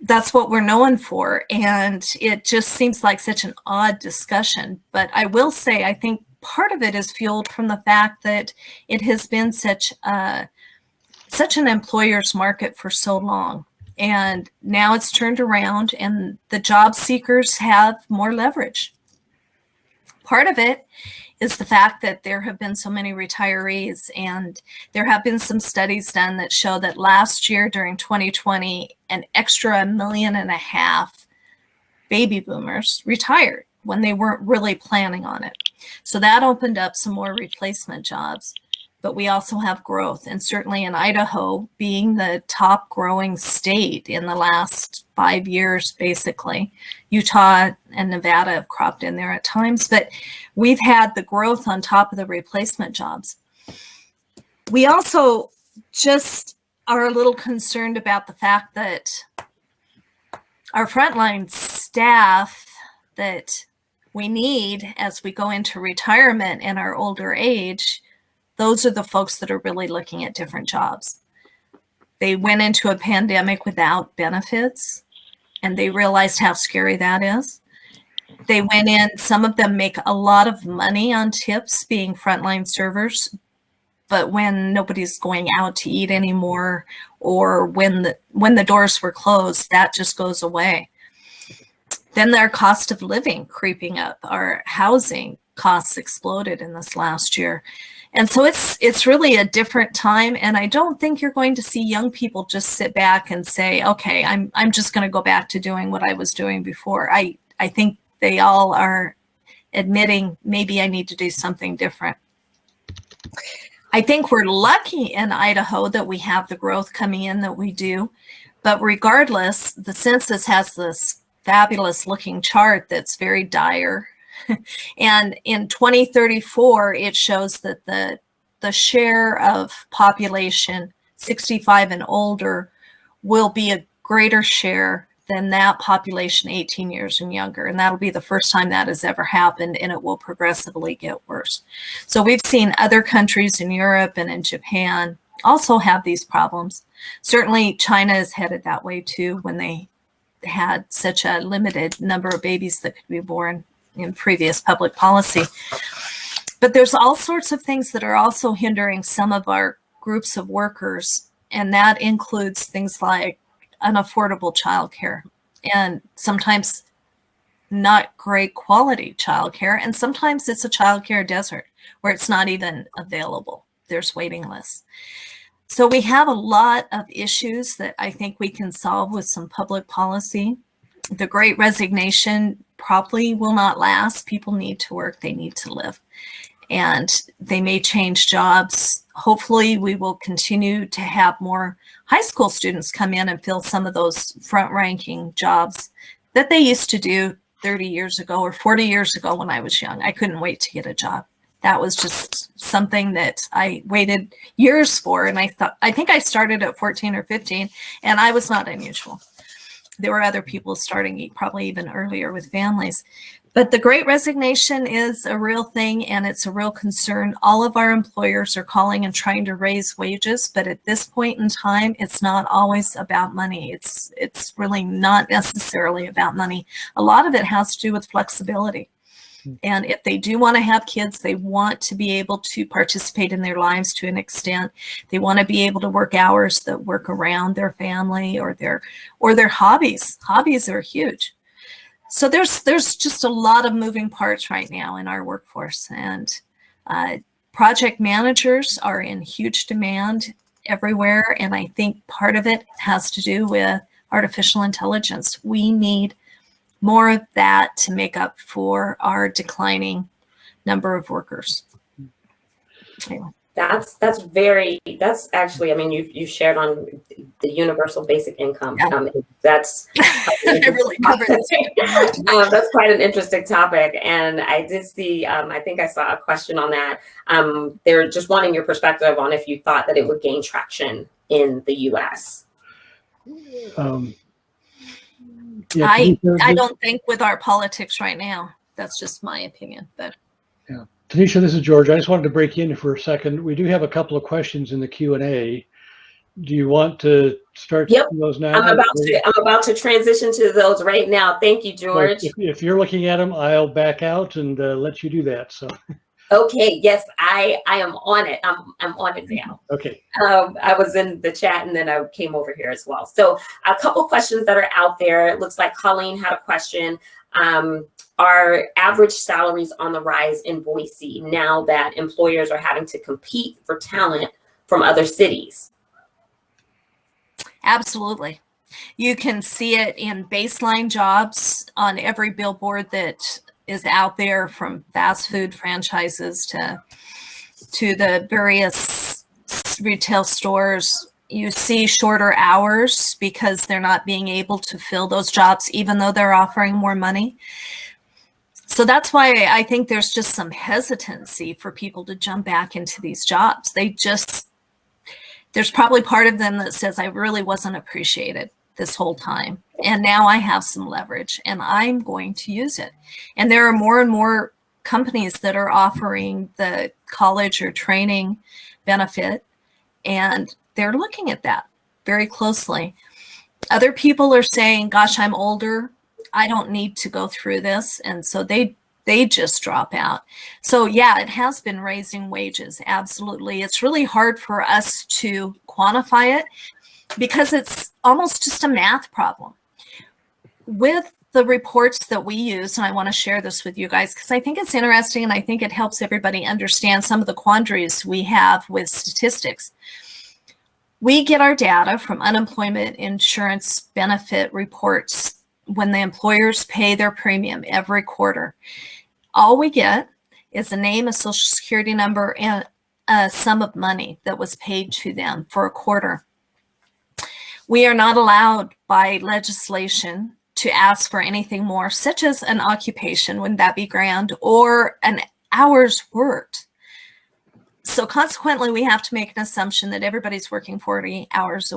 That's what we're known for. And it just seems like such an odd discussion. But I will say, I think part of it is fueled from the fact that it has been such an employer's market for so long. And now it's turned around and the job seekers have more leverage. Part of it is the fact that there have been so many retirees, and there have been some studies done that show that last year during 2020, an extra 1.5 million baby boomers retired when they weren't really planning on it. So that opened up some more replacement jobs. But we also have growth, and certainly in Idaho, being the top growing state in the last 5 years, basically. Utah and Nevada have cropped in there at times, but we've had the growth on top of the replacement jobs. We also just are a little concerned about the fact that our frontline staff that we need as we go into retirement and our older age, those are the folks that are really looking at different jobs. They went into a pandemic without benefits, and they realized how scary that is. They went in, some of them make a lot of money on tips being frontline servers, but when nobody's going out to eat anymore, or when the doors were closed, that just goes away. Then their cost of living creeping up. Our housing costs exploded in this last year. And so it's really a different time, and I don't think you're going to see young people just sit back and say, okay, I'm just going to go back to doing what I was doing before. I think they all are admitting, maybe I need to do something different. I think we're lucky in Idaho that we have the growth coming in that we do, but regardless, the census has this fabulous looking chart that's very dire. And in 2034, it shows that the share of population 65 and older will be a greater share than that population 18 years and younger. And that'll be the first time that has ever happened, and it will progressively get worse. So we've seen other countries in Europe and in Japan also have these problems. Certainly China is headed that way too, when they had such a limited number of babies that could be born in previous public policy. But there's all sorts of things that are also hindering some of our groups of workers, and that includes things like unaffordable childcare, and sometimes not great quality childcare, and sometimes it's a childcare desert where it's not even available. There's waiting lists. So we have a lot of issues that I think we can solve with some public policy. The Great Resignation probably will not last. People need to work, they need to live, and they may change jobs. Hopefully we will continue to have more high school students come in and fill some of those front-ranking jobs that they used to do 30 years ago or 40 years ago when I was young. I couldn't wait to get a job. That was just something that I waited years for, and I think I started at 14 or 15, and I was not unusual. There were other people starting probably even earlier with families. But the Great Resignation is a real thing, and it's a real concern. All of our employers are calling and trying to raise wages, but at this point in time, it's not always about money. It's really not necessarily about money. A lot of it has to do with flexibility. And if they do want to have kids, they want to be able to participate in their lives to an extent. They want to be able to work hours that work around their family or their hobbies. Hobbies are huge. So there's just a lot of moving parts right now in our workforce, and project managers are in huge demand everywhere. And I think part of it has to do with artificial intelligence. We need more of that to make up for our declining number of workers. Anyway. That's actually, I mean, you shared on the universal basic income. Yeah. That's I really covered this. that's quite an interesting topic. And I did see, I think I saw a question on that. They're just wanting your perspective on if you thought that it would gain traction in the US. Yeah, I don't think with our politics right now. That's just my opinion. But yeah, Tanisha, this is George. I just wanted to break in for a second. We do have a couple of questions in the Q&A. Do you want to start those now? I'm about to transition to those right now. Thank you, George. So if you're looking at them, I'll back out and let you do that. So. Okay. Yes, I am on it. I'm on it now. Okay. I was in the chat and then I came over here as well. So a couple questions that are out there. It looks like Colleen had a question. Are average salaries on the rise in Boise now that employers are having to compete for talent from other cities? Absolutely. You can see it in baseline jobs on every billboard that is out there, from fast food franchises to the various retail stores. You see shorter hours because they're not being able to fill those jobs, even though they're offering more money. So that's why I think there's just some hesitancy for people to jump back into these jobs. There's probably part of them that says, I really wasn't appreciated this whole time. And now I have some leverage and I'm going to use it. And there are more and more companies that are offering the college or training benefit, and they're looking at that very closely. Other people are saying, gosh, I'm older, I don't need to go through this. And so they just drop out. So yeah, it has been raising wages. Absolutely. It's really hard for us to quantify it because it's almost just a math problem. With the reports that we use, and I want to share this with you guys because I think it's interesting and I think it helps everybody understand some of the quandaries we have with statistics. We get our data from unemployment insurance benefit reports when the employers pay their premium every quarter. All we get is a name, a social security number, and a sum of money that was paid to them for a quarter. We are not allowed by legislation to ask for anything more, such as an occupation, wouldn't that be grand, or an hours worked. So consequently, we have to make an assumption that everybody's working 40 hours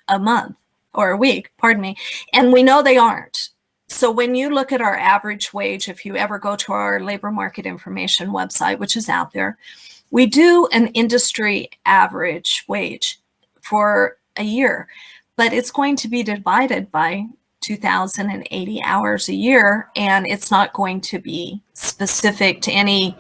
a month or a week, pardon me, and we know they aren't. So when you look at our average wage, if you ever go to our labor market information website, which is out there, we do an industry average wage for a year, but it's going to be divided by 2,080 hours a year, and it's not going to be specific to any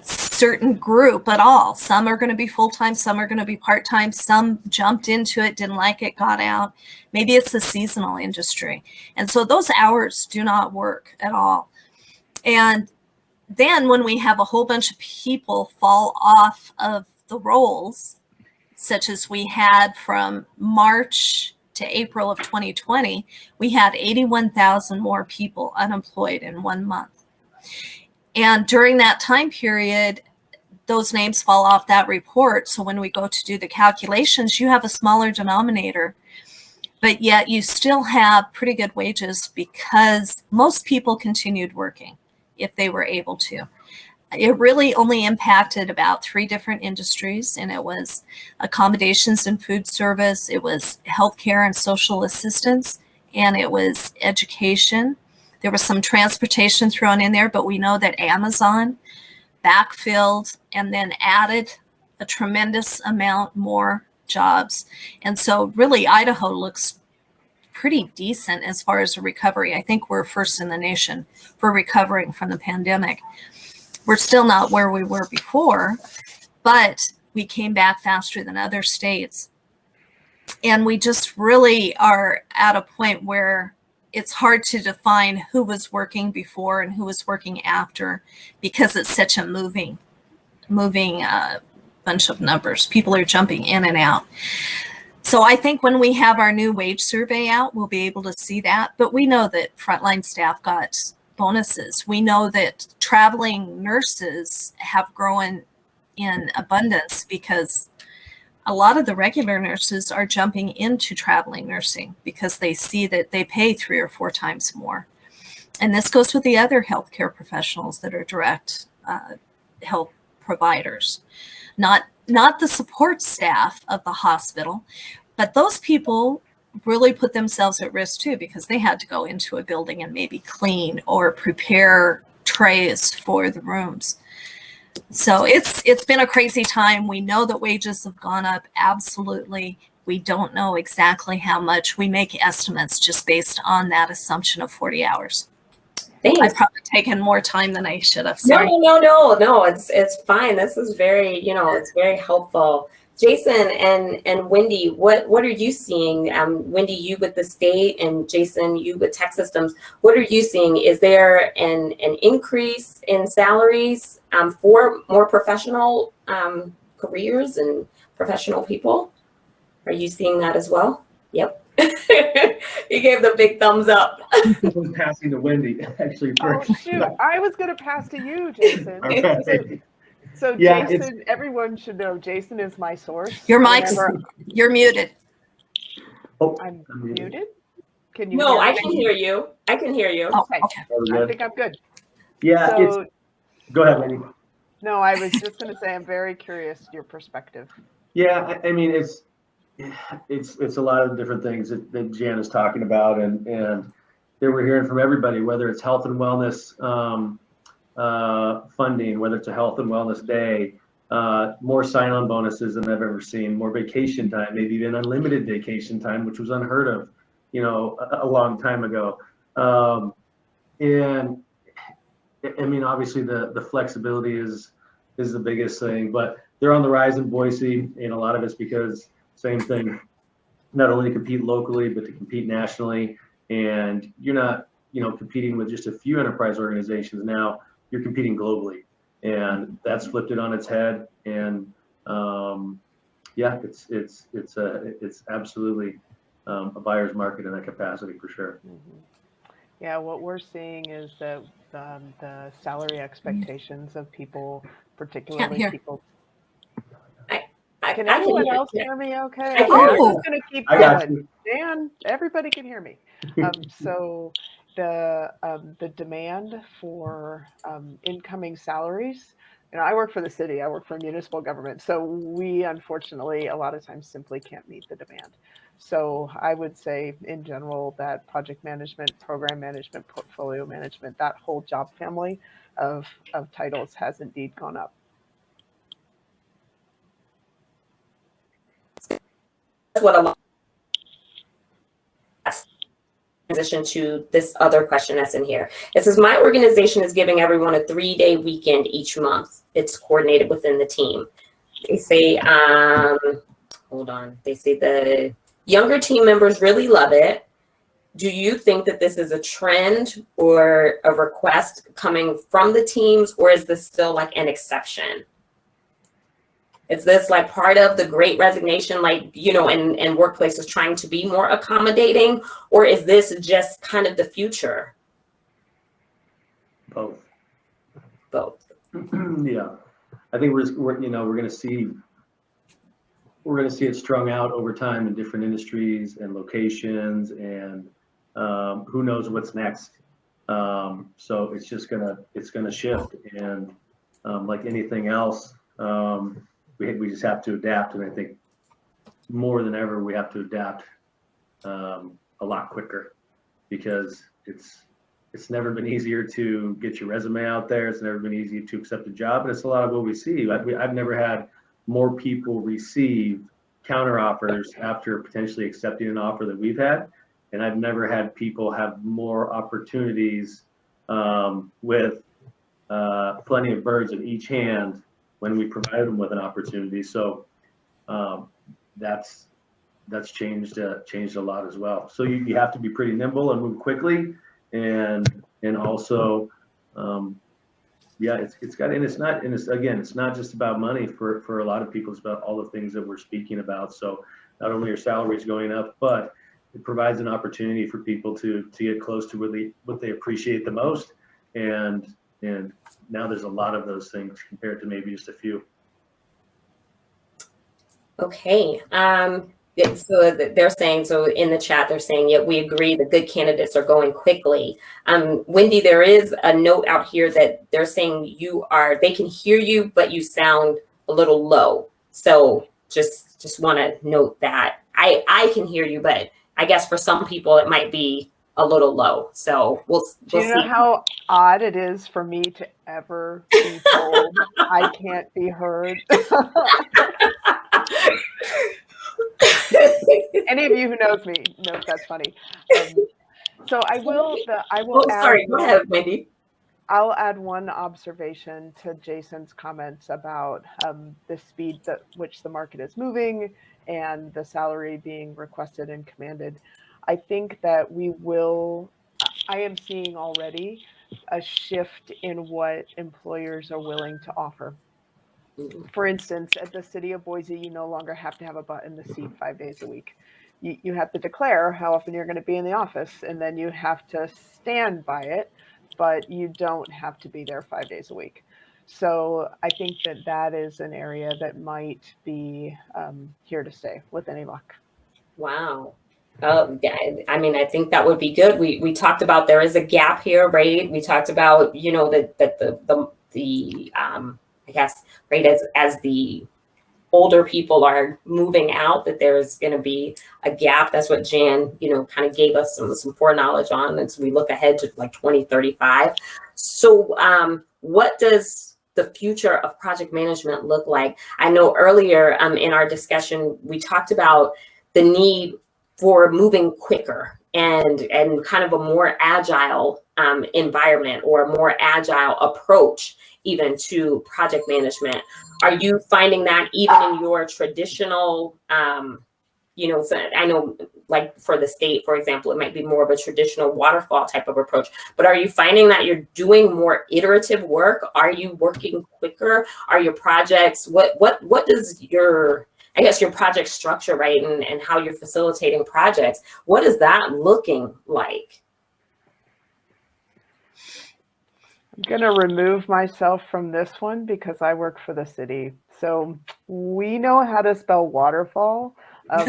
certain group at all. Some are going to be full-time, some are going to be part-time, some jumped into it, didn't like it, got out. Maybe it's a seasonal industry. And so those hours do not work at all. And then when we have a whole bunch of people fall off of the rolls, such as we had from March to April of 2020, we had 81,000 more people unemployed in 1 month. And during that time period, those names fall off that report. So when we go to do the calculations, you have a smaller denominator, but yet you still have pretty good wages because most people continued working if they were able to. It really only impacted about 3 different industries, and it was accommodations and food service, it was healthcare and social assistance, and it was education. There was some transportation thrown in there, but we know that Amazon backfilled and then added a tremendous amount more jobs. And so really Idaho looks pretty decent as far as the recovery. I think we're first in the nation for recovering from the pandemic. We're still not where we were before, but we came back faster than other states. And we just really are at a point where it's hard to define who was working before and who was working after, because it's such a moving bunch of numbers. People are jumping in and out. So I think when we have our new wage survey out, we'll be able to see that. But we know that frontline staff got bonuses. We know that traveling nurses have grown in abundance because a lot of the regular nurses are jumping into traveling nursing because they see that they pay 3 or 4 times more. And this goes with the other healthcare professionals that are direct health providers, not the support staff of the hospital, but those people really put themselves at risk too, because they had to go into a building and maybe clean or prepare trays for the rooms. So it's been a crazy time. We know that wages have gone up. Absolutely. We don't know exactly how much. We make estimates just based on that assumption of 40 hours. Thanks. I've probably taken more time than I should have. No, Sorry. no. It's fine. This is very, it's very helpful. Jason and Wendy, what are you seeing? Wendy, you with the state, and Jason, you with tech systems. What are you seeing? Is there an increase in salaries for more professional careers and professional people? Are you seeing that as well? Yep. You gave the big thumbs up. I was passing to Wendy, actually. Oh, shoot. I was going to pass to you, Jason. Okay. So Yeah, Jason, everyone should know Jason is my source. Your mic's, Whenever you're muted. Oh, I'm muted. Can you No, hear I me? can hear you. I can hear you. Okay. I think I'm good. Yeah, So, go ahead, Wendy. no, I was just going to say I'm very curious your perspective. Yeah, I mean, it's a lot of different things that Jan is talking about, and that we're hearing from everybody, whether it's health and wellness funding, whether it's a health and wellness day, more sign-on bonuses than I've ever seen, more vacation time, maybe even unlimited vacation time, which was unheard of, a long time ago. And I mean, obviously the flexibility is the biggest thing, but they're on the rise in Boise, and a lot of it's because same thing, not only to compete locally, but to compete nationally. And you're not, competing with just a few enterprise organizations now. You're competing globally, and that's flipped it on its head. And yeah, it's absolutely a buyer's market in that capacity for sure. Mm-hmm. Yeah, what we're seeing is that the salary expectations of people, particularly people. Can anyone else hear me okay? I'm just going to keep going. Dan, everybody can hear me. So the demand for incoming salaries, I work for the city, I work for municipal government. So we, unfortunately, a lot of times simply can't meet the demand. So I would say in general that project management, program management, portfolio management, that whole job family of titles has indeed gone up. What a lot transition to this other question that's in here. It says, my organization is giving everyone a 3-day weekend each month. It's coordinated within the team. They say, hold on. They say the younger team members really love it. Do you think that this is a trend or a request coming from the teams, or is this still like an exception? Is this like part of the Great Resignation, like, and workplaces trying to be more accommodating, or is this just kind of the future? Both. Yeah. I think we're going to see it strung out over time in different industries and locations, and who knows what's next. So it's just gonna shift, and like anything else, we just have to adapt. And I think more than ever, we have to adapt a lot quicker because it's never been easier to get your resume out there. It's never been easier to accept a job, and it's a lot of what we see. I've never had more people receive counter offers after potentially accepting an offer that we've had, and I've never had people have more opportunities with plenty of birds in each hand when we provide them with an opportunity. So that's changed a lot as well. So you have to be pretty nimble and move quickly, and also yeah, it's got, and it's not just about money for a lot of people. It's about all the things that we're speaking about. So not only are salaries going up, but it provides an opportunity for people to get close to what they appreciate the most, and now there's a lot of those things compared to maybe just a few. Okay. So they're saying, so in the chat, they're saying, yeah, we agree the good candidates are going quickly. Wendy, there is a note out here that they're saying they can hear you, but you sound a little low. So just want to note that. I can hear you, but I guess for some people it might be a little low. So we'll Do you know how odd it is for me to ever be told I can't be heard? Any of you who knows me knows that's funny. So I will add. Sorry, go ahead, Wendy. I'll add one observation to Jason's comments about the speed at which the market is moving and the salary being requested and commanded. I think that I am seeing already a shift in what employers are willing to offer. For instance, at the city of Boise, you no longer have to have a butt in the seat 5 days a week. You have to declare how often you're going to be in the office, and then you have to stand by it, but you don't have to be there 5 days a week. So I think that is an area that might be here to stay with any luck. Wow. Yeah, I mean, I think that would be good. We talked about there is a gap here, right? We talked about, that I guess, right, as the older people are moving out, that there's going to be a gap. That's what Jan, kind of gave us some foreknowledge on as we look ahead to like 2035. So what does the future of project management look like? I know earlier in our discussion, we talked about the need for moving quicker and kind of a more agile environment or a more agile approach even to project management. Are you finding that even in your traditional, so I know like for the state, for example, it might be more of a traditional waterfall type of approach, but are you finding that you're doing more iterative work? Are you working quicker? Are your projects, what does your project structure, right, and how you're facilitating projects, what is that looking like? I'm going to remove myself from this one because I work for the city. So we know how to spell waterfall, but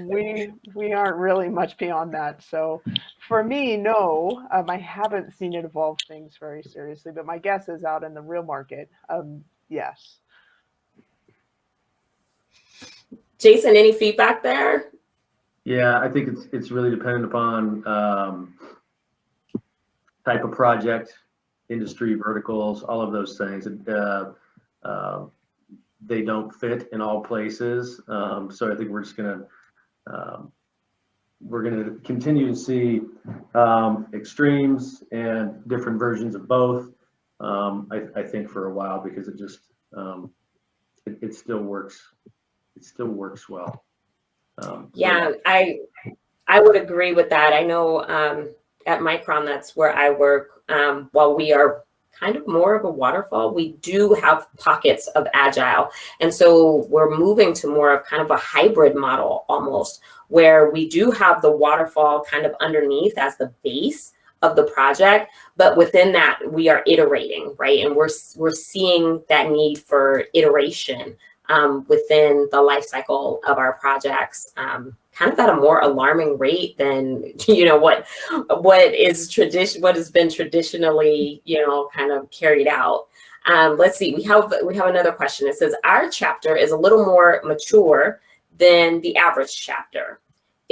we aren't really much beyond that. So for me, no, I haven't seen it evolve things very seriously, but my guess is out in the real market, yes. Jason, any feedback there? Yeah, I think it's really dependent upon type of project, industry, verticals, all of those things. They don't fit in all places. So I think we're just gonna continue to see extremes and different versions of both. I think for a while, because it just it still works. It still works well. Yeah, I would agree with that. I know at Micron, that's where I work. While we are kind of more of a waterfall, we do have pockets of agile. And so we're moving to more of kind of a hybrid model almost, where we do have the waterfall kind of underneath as the base of the project, but within that we are iterating, right? And we're seeing that need for iteration within the life cycle of our projects, kind of at a more alarming rate than what has been traditionally kind of carried out. Let's see, we have another question. It says, our chapter is a little more mature than the average chapter.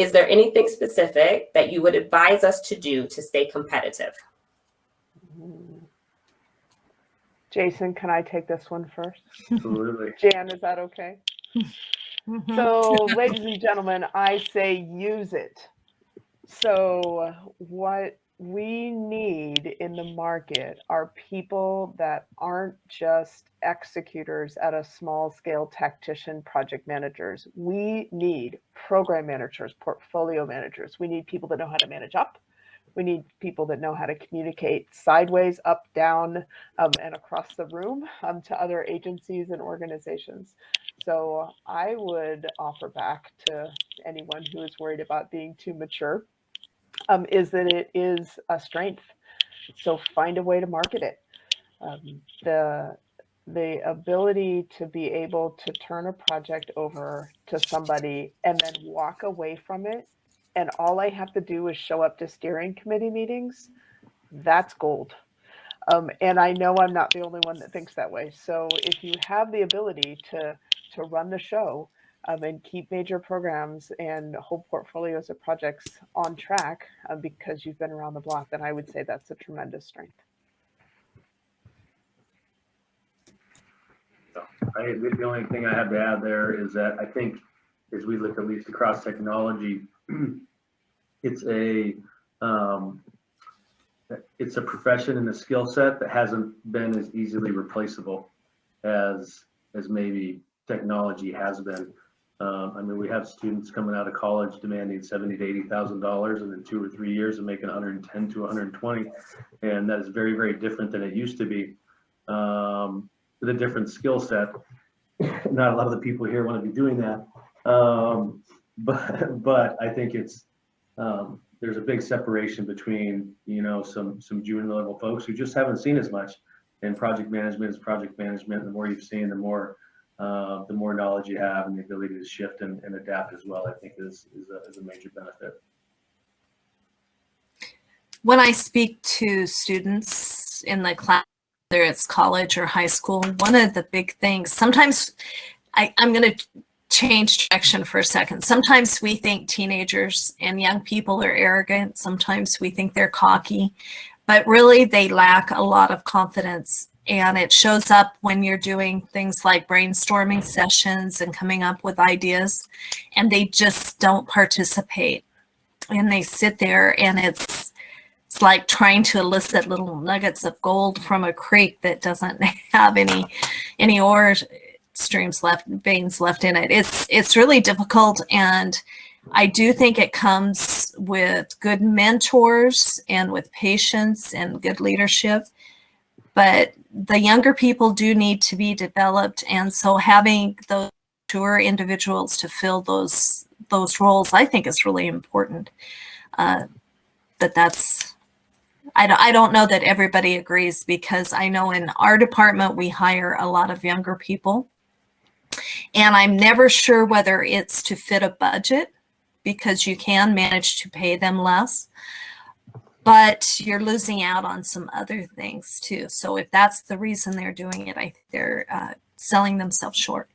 is there anything specific that you would advise us to do to stay competitive? Jason, can I take this one first? Absolutely. Jan, is that okay? So, ladies and gentlemen, I say use it. So what we need in the market are people that aren't just executors at a small scale tactician project managers. We need program managers, portfolio managers. We need people that know how to manage up. We need people that know how to communicate sideways, up, down, and across the room to other agencies and organizations. So I would offer back to anyone who is worried about being too mature is that it is a strength. So find a way to market it. The ability to be able to turn a project over to somebody and then walk away from it, and all I have to do is show up to steering committee meetings, that's gold. And I know I'm not the only one that thinks that way. So if you have the ability to run the show, and keep major programs and whole portfolios of projects on track because you've been around the block, then I would say that's a tremendous strength. The only thing I have to add there is that I think as we look at least across technology, it's a profession and a skill set that hasn't been as easily replaceable as maybe technology has been. I mean, we have students coming out of college demanding $70,000 to $80,000, and in 2 or 3 years of making 110 to 120, and that is very, very different than it used to be. With a different skill set, not a lot of the people here want to be doing that, but I think it's there's a big separation between some junior level folks who just haven't seen as much, and project management is project management. The more you've seen, the more knowledge you have, and the ability to shift and adapt as well, I think is a major benefit. When I speak to students in the class, whether it's college or high school, one of the big things, sometimes I'm going to change direction for a second. Sometimes we think teenagers and young people are arrogant. Sometimes we think they're cocky, but really they lack a lot of confidence. And it shows up when you're doing things like brainstorming sessions and coming up with ideas, and they just don't participate. And they sit there, and it's like trying to elicit little nuggets of gold from a creek that doesn't have any ore streams left, veins left in it. It's really difficult, and I do think it comes with good mentors and with patience and good leadership. But the younger people do need to be developed, and so having those mature individuals to fill those roles, I think, is really important. But that's, I don't know that everybody agrees, because I know in our department we hire a lot of younger people, and I'm never sure whether it's to fit a budget, because you can manage to pay them less, but you're losing out on some other things too. So if that's the reason they're doing it, I think they're selling themselves short.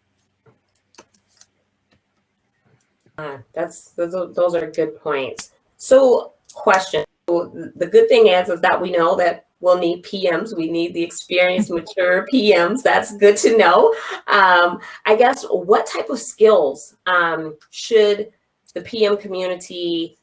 Those are good points. So question, the good thing is that we know that we'll need PMs. We need the experienced, mature PMs. That's good to know. I guess, what type of skills should the PM community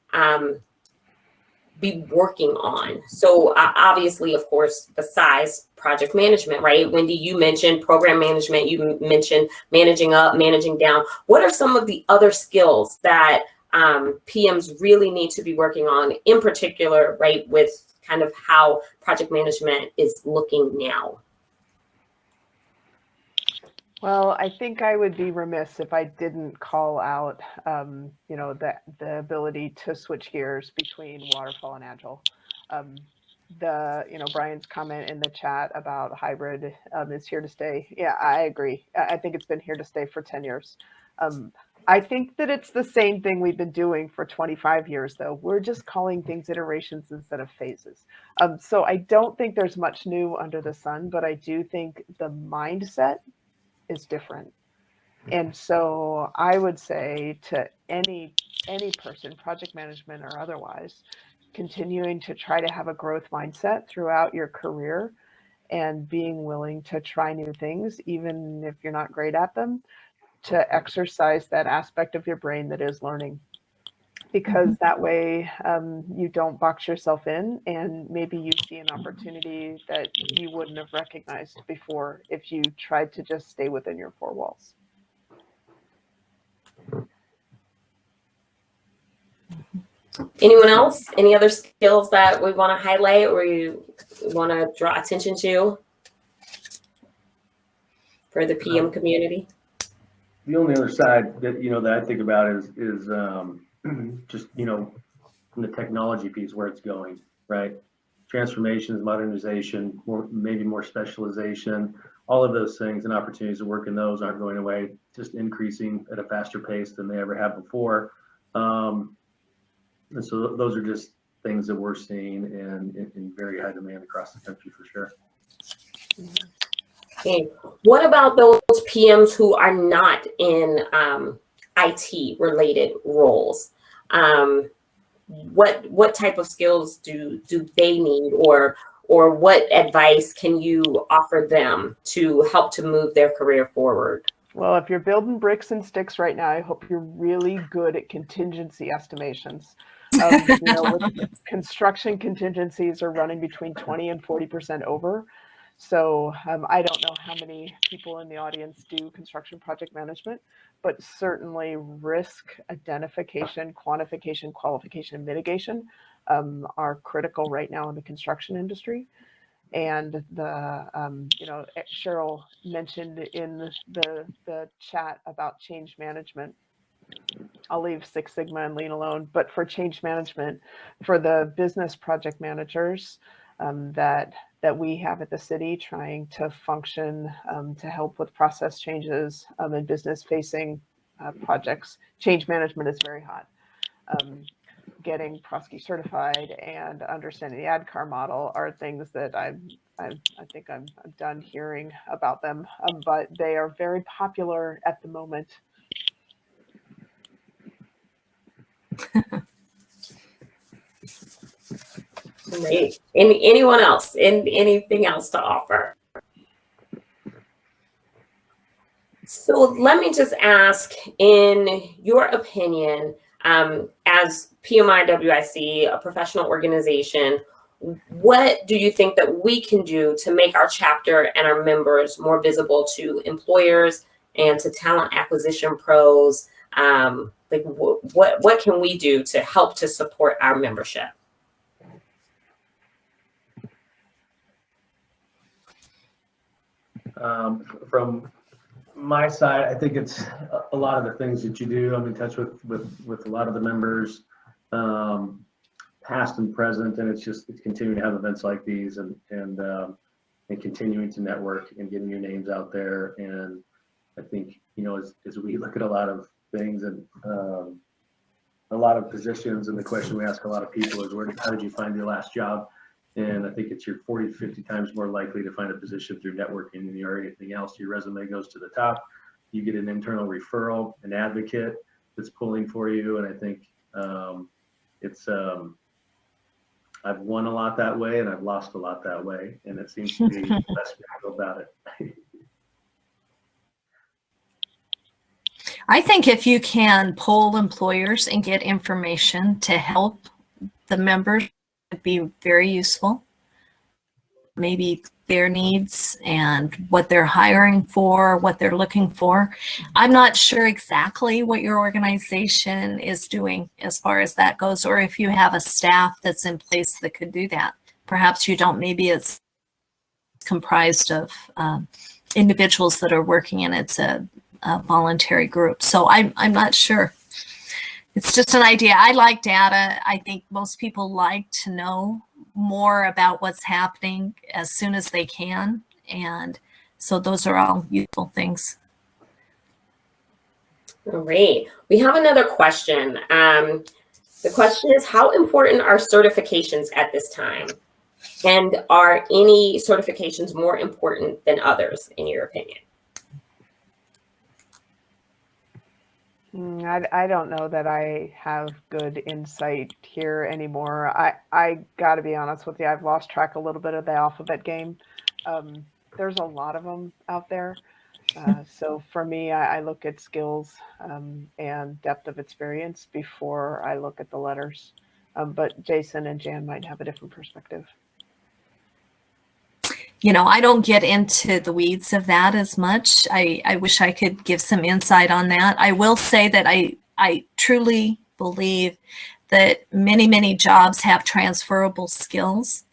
be working on? So obviously, of course, besides project management, right? Wendy, you mentioned program management, you mentioned managing up, managing down. What are some of the other skills that PMs really need to be working on, in particular, right, with kind of how project management is looking now? Well, I think I would be remiss if I didn't call out, the ability to switch gears between waterfall and agile. Brian's comment in the chat about hybrid is here to stay. Yeah, I agree. I think it's been here to stay for 10 years. I think that it's the same thing we've been doing for 25 years, though. We're just calling things iterations instead of phases. So I don't think there's much new under the sun, but I do think the mindset is different. And so I would say to any person, project management or otherwise, continuing to try to have a growth mindset throughout your career and being willing to try new things, even if you're not great at them, to exercise that aspect of your brain that is learning. Because that way you don't box yourself in, and maybe you see an opportunity that you wouldn't have recognized before if you tried to just stay within your four walls. Anyone else? Any other skills that we want to highlight or you want to draw attention to for the PM community? The only other side that, that I think about is just, from the technology piece, where it's going, right? Transformations, modernization, maybe more specialization, all of those things and opportunities to work in those aren't going away, just increasing at a faster pace than they ever have before. And so those are just things that we're seeing in very high demand across the country for sure. Okay. What about those PMs who are not in IT related roles? What type of skills do they need, or what advice can you offer them to help to move their career forward? Well, if you're building bricks and sticks right now, I hope you're really good at contingency estimations. With construction, contingencies are running between 20 and 40% over. So I don't know how many people in the audience do construction project management, but certainly risk identification, quantification, qualification, and mitigation are critical right now in the construction industry. And Cheryl mentioned in the chat about change management. I'll leave Six Sigma and Lean alone, but for change management, for the business project managers that we have at the city trying to function to help with process changes in business-facing projects, change management is very hot. Getting Prosky certified and understanding the ADCAR model are things that I think I'm done hearing about them, but they are very popular at the moment. Great. Anyone else? Anything else to offer? So let me just ask, in your opinion, as PMIWIC, a professional organization, what do you think that we can do to make our chapter and our members more visible to employers and to talent acquisition pros? Like what can we do to help to support our membership? From my side, I think it's a lot of the things that you do. I'm in touch with a lot of the members, past and present, and it's continuing to have events like these and continuing to network and getting your names out there. And I think, as we look at a lot of things and a lot of positions, and the question we ask a lot of people is, how did you find your last job? And I think it's you're 40 to 50 times more likely to find a position through networking than you are anything else. Your resume goes to the top. You get an internal referral, an advocate that's pulling for you. And I think I've won a lot that way, and I've lost a lot that way. And it seems to be the best way to go about it. I think if you can poll employers and get information to help the members, it'd be very useful. Maybe their needs and what they're hiring for, what they're looking for. I'm not sure exactly what your organization is doing as far as that goes, or if you have a staff that's in place that could do that. Perhaps you don't. Maybe it's comprised of individuals that are working, and it's a voluntary group. So I'm not sure. It's just an idea. I like data. I think most people like to know more about what's happening as soon as they can. And so those are all useful things. All right. We have another question. The question is, how important are certifications at this time? And are any certifications more important than others, in your opinion? I don't know that I have good insight here anymore. I got to be honest with you. I've lost track a little bit of the alphabet game. There's a lot of them out there. So for me, I look at skills and depth of experience before I look at the letters. But Jason and Jan might have a different perspective. I don't get into the weeds of that as much. I wish I could give some insight on that. I will say that I truly believe that many, many jobs have transferable skills.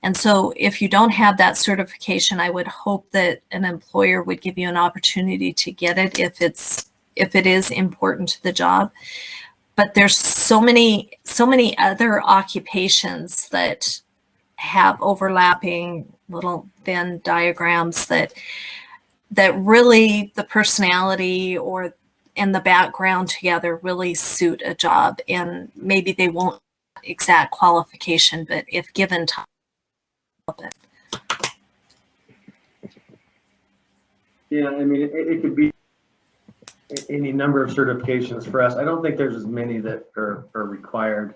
And so if you don't have that certification, I would hope that an employer would give you an opportunity to get it if it is important to the job. But there's so many other occupations that have overlapping little Venn diagrams that really the personality and the background together really suit a job, and maybe they won't exact qualification, but if given time. Yeah, I mean, it could be any number of certifications for us. I don't think there's as many that are required,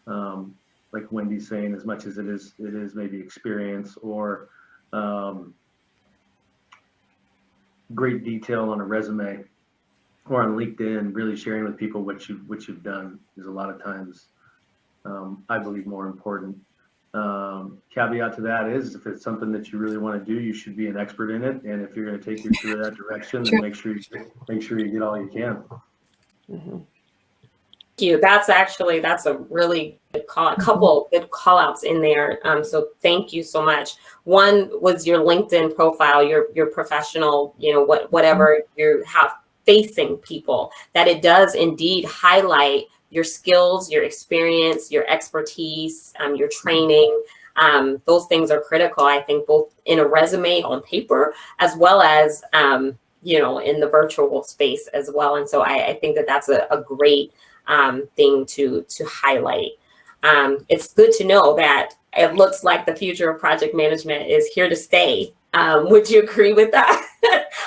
like Wendy's saying, as much as it is maybe experience or great detail on a resume or on LinkedIn. Really sharing with people what you've done is a lot of times, I believe, more important. Caveat to that is, if it's something that you really want to do, you should be an expert in it. And if you're going to take your career that direction, then make sure you get all you can. Mm-hmm. Thank you. That's a really good call. A couple good call outs in there. So thank you so much. One was your LinkedIn profile, your professional, whatever you have facing people, that it does indeed highlight your skills, your experience, your expertise, your training. Those things are critical, I think, both in a resume on paper as well as, in the virtual space as well. And so I think that that's a great thing to highlight. It's good to know that it looks like the future of project management is here to stay. Would you agree with that?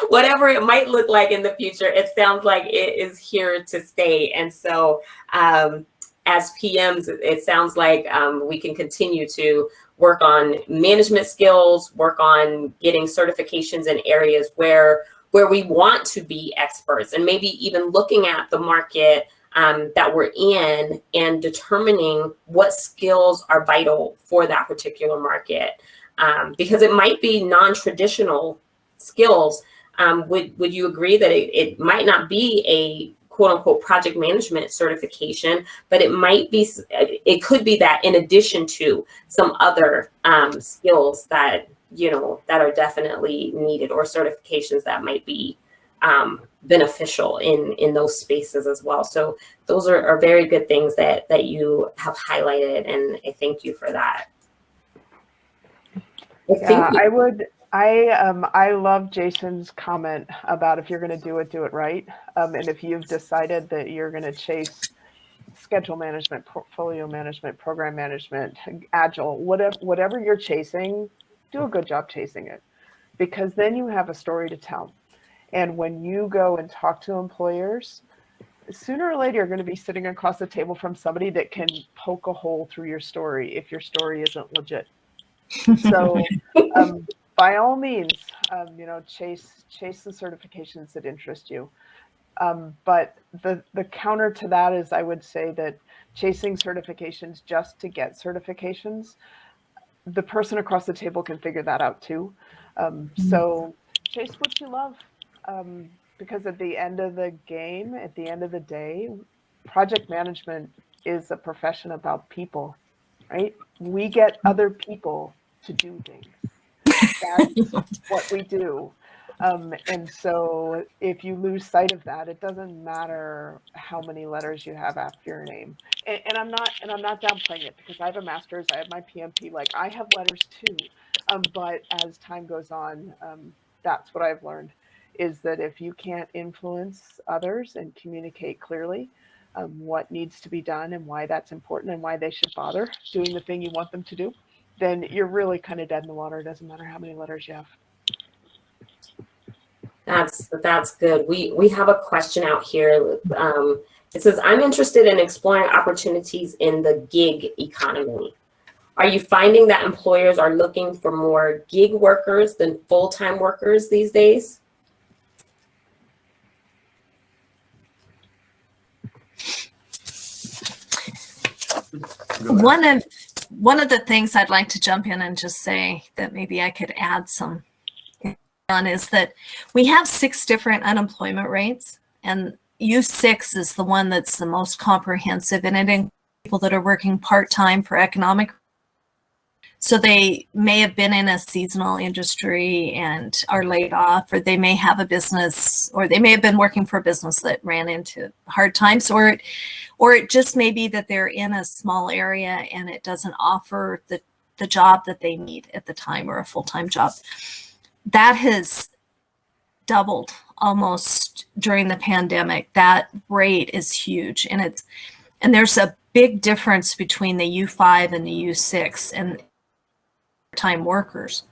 Whatever it might look like in the future, it sounds like it is here to stay. And so as PMs, it sounds like we can continue to work on management skills, work on getting certifications in areas where we want to be experts, and maybe even looking at the market that we're in and determining what skills are vital for that particular market. Because it might be non-traditional skills. Would you agree that it might not be a quote unquote project management certification, but it could be that in addition to some other skills that are definitely needed, or certifications that might be beneficial in those spaces as well. So those are very good things that you have highlighted, and I thank you for that. I love Jason's comment about, if you're going to do it right. And if you've decided that you're going to chase schedule management, portfolio management, program management, agile, whatever you're chasing, do a good job chasing it, because then you have a story to tell. And when you go and talk to employers, sooner or later, you're going to be sitting across the table from somebody that can poke a hole through your story if your story isn't legit. So by all means, chase the certifications that interest you. But the counter to that is, I would say that chasing certifications just to get certifications, the person across the table can figure that out too. So chase what you love, because at the end of the game, at the end of the day, project management is a profession about people, right? We get other people to do things. That's what we do. And so if you lose sight of that, it doesn't matter how many letters you have after your name. And I'm not downplaying it, because I have a master's, I have my PMP, like I have letters too. But as time goes on, that's what I've learned, is that if you can't influence others and communicate clearly what needs to be done and why that's important and why they should bother doing the thing you want them to do, then you're really kind of dead in the water. It doesn't matter how many letters you have. That's good. We have a question out here. It says, I'm interested in exploring opportunities in the gig economy. Are you finding that employers are looking for more gig workers than full-time workers these days? One of the things I'd like to jump in and just say that maybe I could add some on is that we have 6 different unemployment rates, and U6 is the one that's the most comprehensive, and it includes people that are working part-time for economic. So they may have been in a seasonal industry and are laid off, or they may have a business, or they may have been working for a business that ran into hard times, or it just may be that they're in a small area and it doesn't offer the job that they need at the time, or a full-time job. That has doubled almost during the pandemic. That rate is huge, and there's a big difference between the U5 and the U6 and time workers.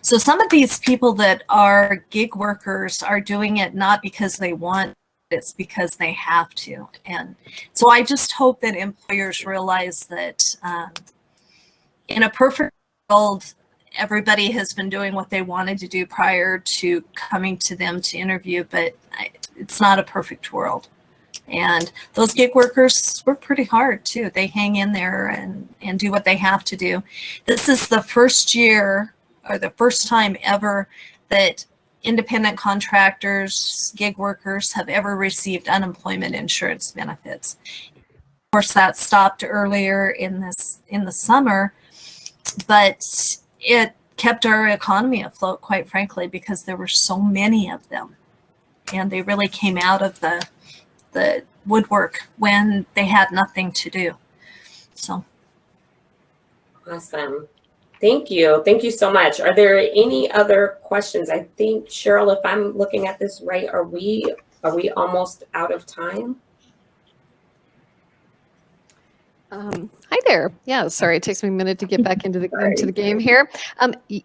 So some of these people that are gig workers are doing it not because they want, it's because they have to. And so I just hope that employers realize that in a perfect world, everybody has been doing what they wanted to do prior to coming to them to interview, but it's not a perfect world. And those gig workers work pretty hard too. They hang in there and do what they have to do. This is the first year, or the first time ever, that independent contractors, gig workers have ever received unemployment insurance benefits. Of course, that stopped earlier in the summer, but it kept our economy afloat, quite frankly, because there were so many of them, and they really came out of the woodwork when they had nothing to do. So awesome. Thank you. Thank you so much. Are there any other questions? I think, Cheryl, if I'm looking at this right, are we almost out of time? Hi there. Yeah, sorry, it takes me a minute to get back into the game here.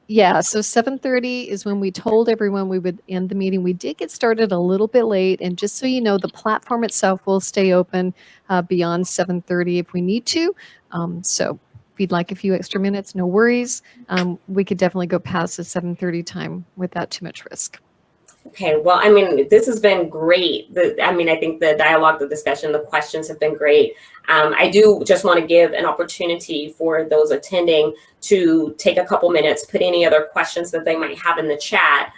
Yeah, so 7:30 is when we told everyone we would end the meeting. We did get started a little bit late, and just so you know, the platform itself will stay open beyond 7:30 if we need to. So if you'd like a few extra minutes, no worries. We could definitely go past the 7:30 time without too much risk. Okay, well, I mean, this has been great. I think the dialogue, the discussion, the questions have been great. I do just want to give an opportunity for those attending to take a couple minutes, put any other questions that they might have in the chat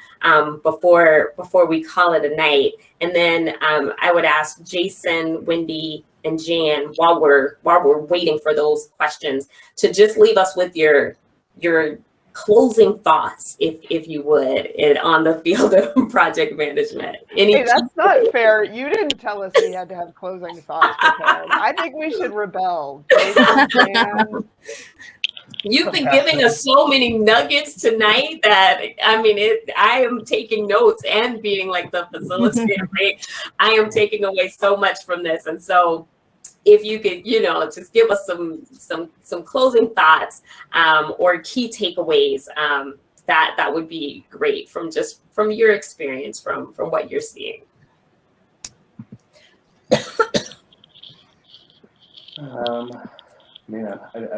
before we call it a night. And then I would ask Jason, Wendy, and Jan, while we're waiting for those questions, to just leave us with your closing thoughts, if you would, on the field of project management. Hey, that's not fair. You didn't tell us we had to have closing thoughts prepared. I think we should rebel. You've been giving us so many nuggets tonight that I am taking notes and being like the facilitator. Right? I am taking away so much from this, and so if you could, just give us some closing thoughts or key takeaways, that would be great from your experience, from what you're seeing. I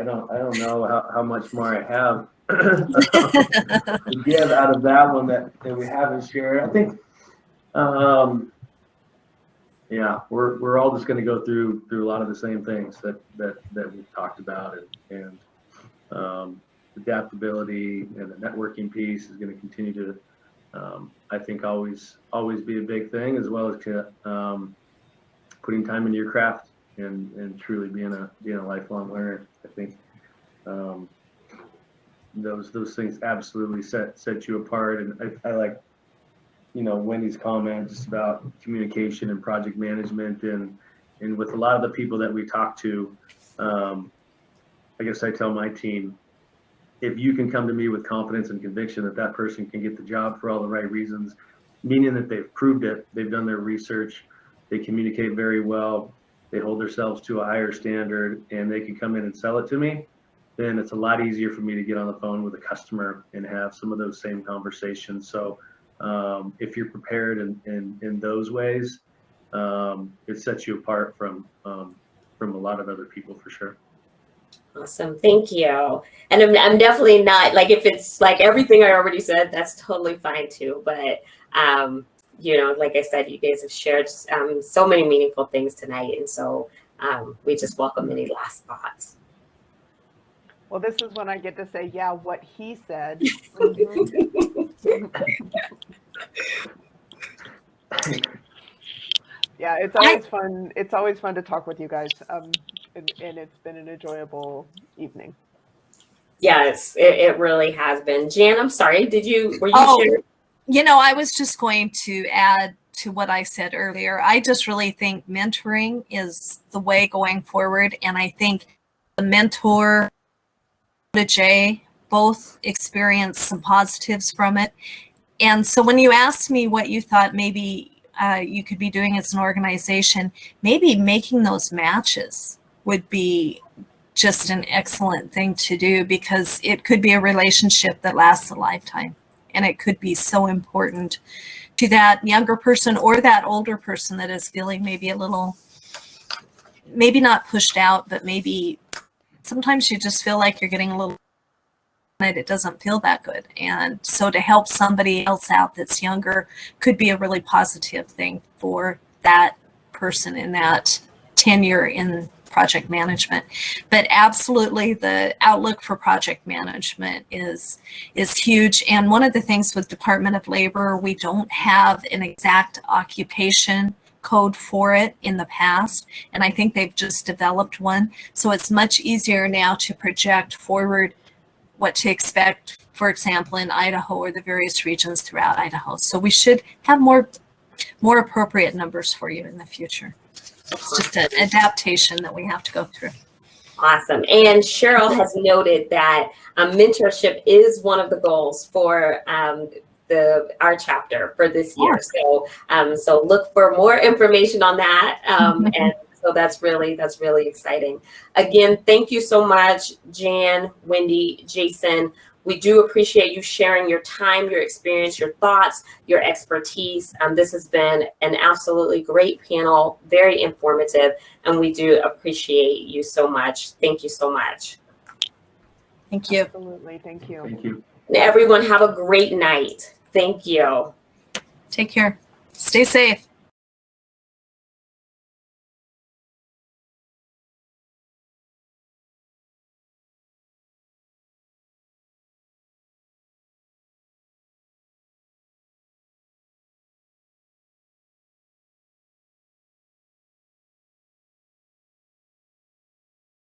don't know how much more I have to give out of that one that we haven't shared. I think. Yeah, we're all just going to go through a lot of the same things that we've talked about, and adaptability and the networking piece is going to continue to, I think, always be a big thing, as well as putting time into your craft and truly being a lifelong learner. I think those things absolutely set you apart, and I like, Wendy's comment just about communication and project management, and with a lot of the people that we talk to, I guess I tell my team, if you can come to me with confidence and conviction that person can get the job for all the right reasons, meaning that they've proved it, they've done their research, they communicate very well, they hold themselves to a higher standard, and they can come in and sell it to me, then it's a lot easier for me to get on the phone with a customer and have some of those same conversations. So if you're prepared in those ways, it sets you apart from a lot of other people for sure. Awesome. Thank you. And I'm definitely not like, if it's like everything I already said, that's totally fine too. But, you know, like I said, you guys have shared so many meaningful things tonight. And so we just welcome any last thoughts. Well, this is when I get to say, yeah, what he said. Yeah, it's always fun. It's always fun to talk with you guys. And it's been an enjoyable evening. Yes, it really has been. Jan, I'm sorry. Were you sharing? You know, I was just going to add to what I said earlier. I just really think mentoring is the way going forward. And I think the mentor, Jay, both experienced some positives from it. And so when you asked me what you thought maybe you could be doing as an organization, maybe making those matches would be just an excellent thing to do, because it could be a relationship that lasts a lifetime. And it could be so important to that younger person or that older person that is feeling maybe a little, maybe not pushed out, but maybe sometimes you just feel like you're getting a little, it doesn't feel that good. And so to help somebody else out that's younger could be a really positive thing for that person in that tenure in project management. But absolutely, the outlook for project management is huge. And one of the things with Department of Labor, we don't have an exact occupation code for it in the past, and I think they've just developed one. So it's much easier now to project forward what to expect, for example, in Idaho or the various regions throughout Idaho. So we should have more appropriate numbers for you in the future. It's just an adaptation that we have to go through. Awesome. And Cheryl has noted that mentorship is one of the goals for our chapter for this year. So so look for more information on that. And so that's really exciting. Again, thank you so much, Jan, Wendy, Jason. We do appreciate you sharing your time, your experience, your thoughts, your expertise. This has been an absolutely great panel, very informative, and we do appreciate you so much. Thank you so much. Thank you. Absolutely. Thank you. Thank you. Everyone have a great night. Thank you. Take care. Stay safe.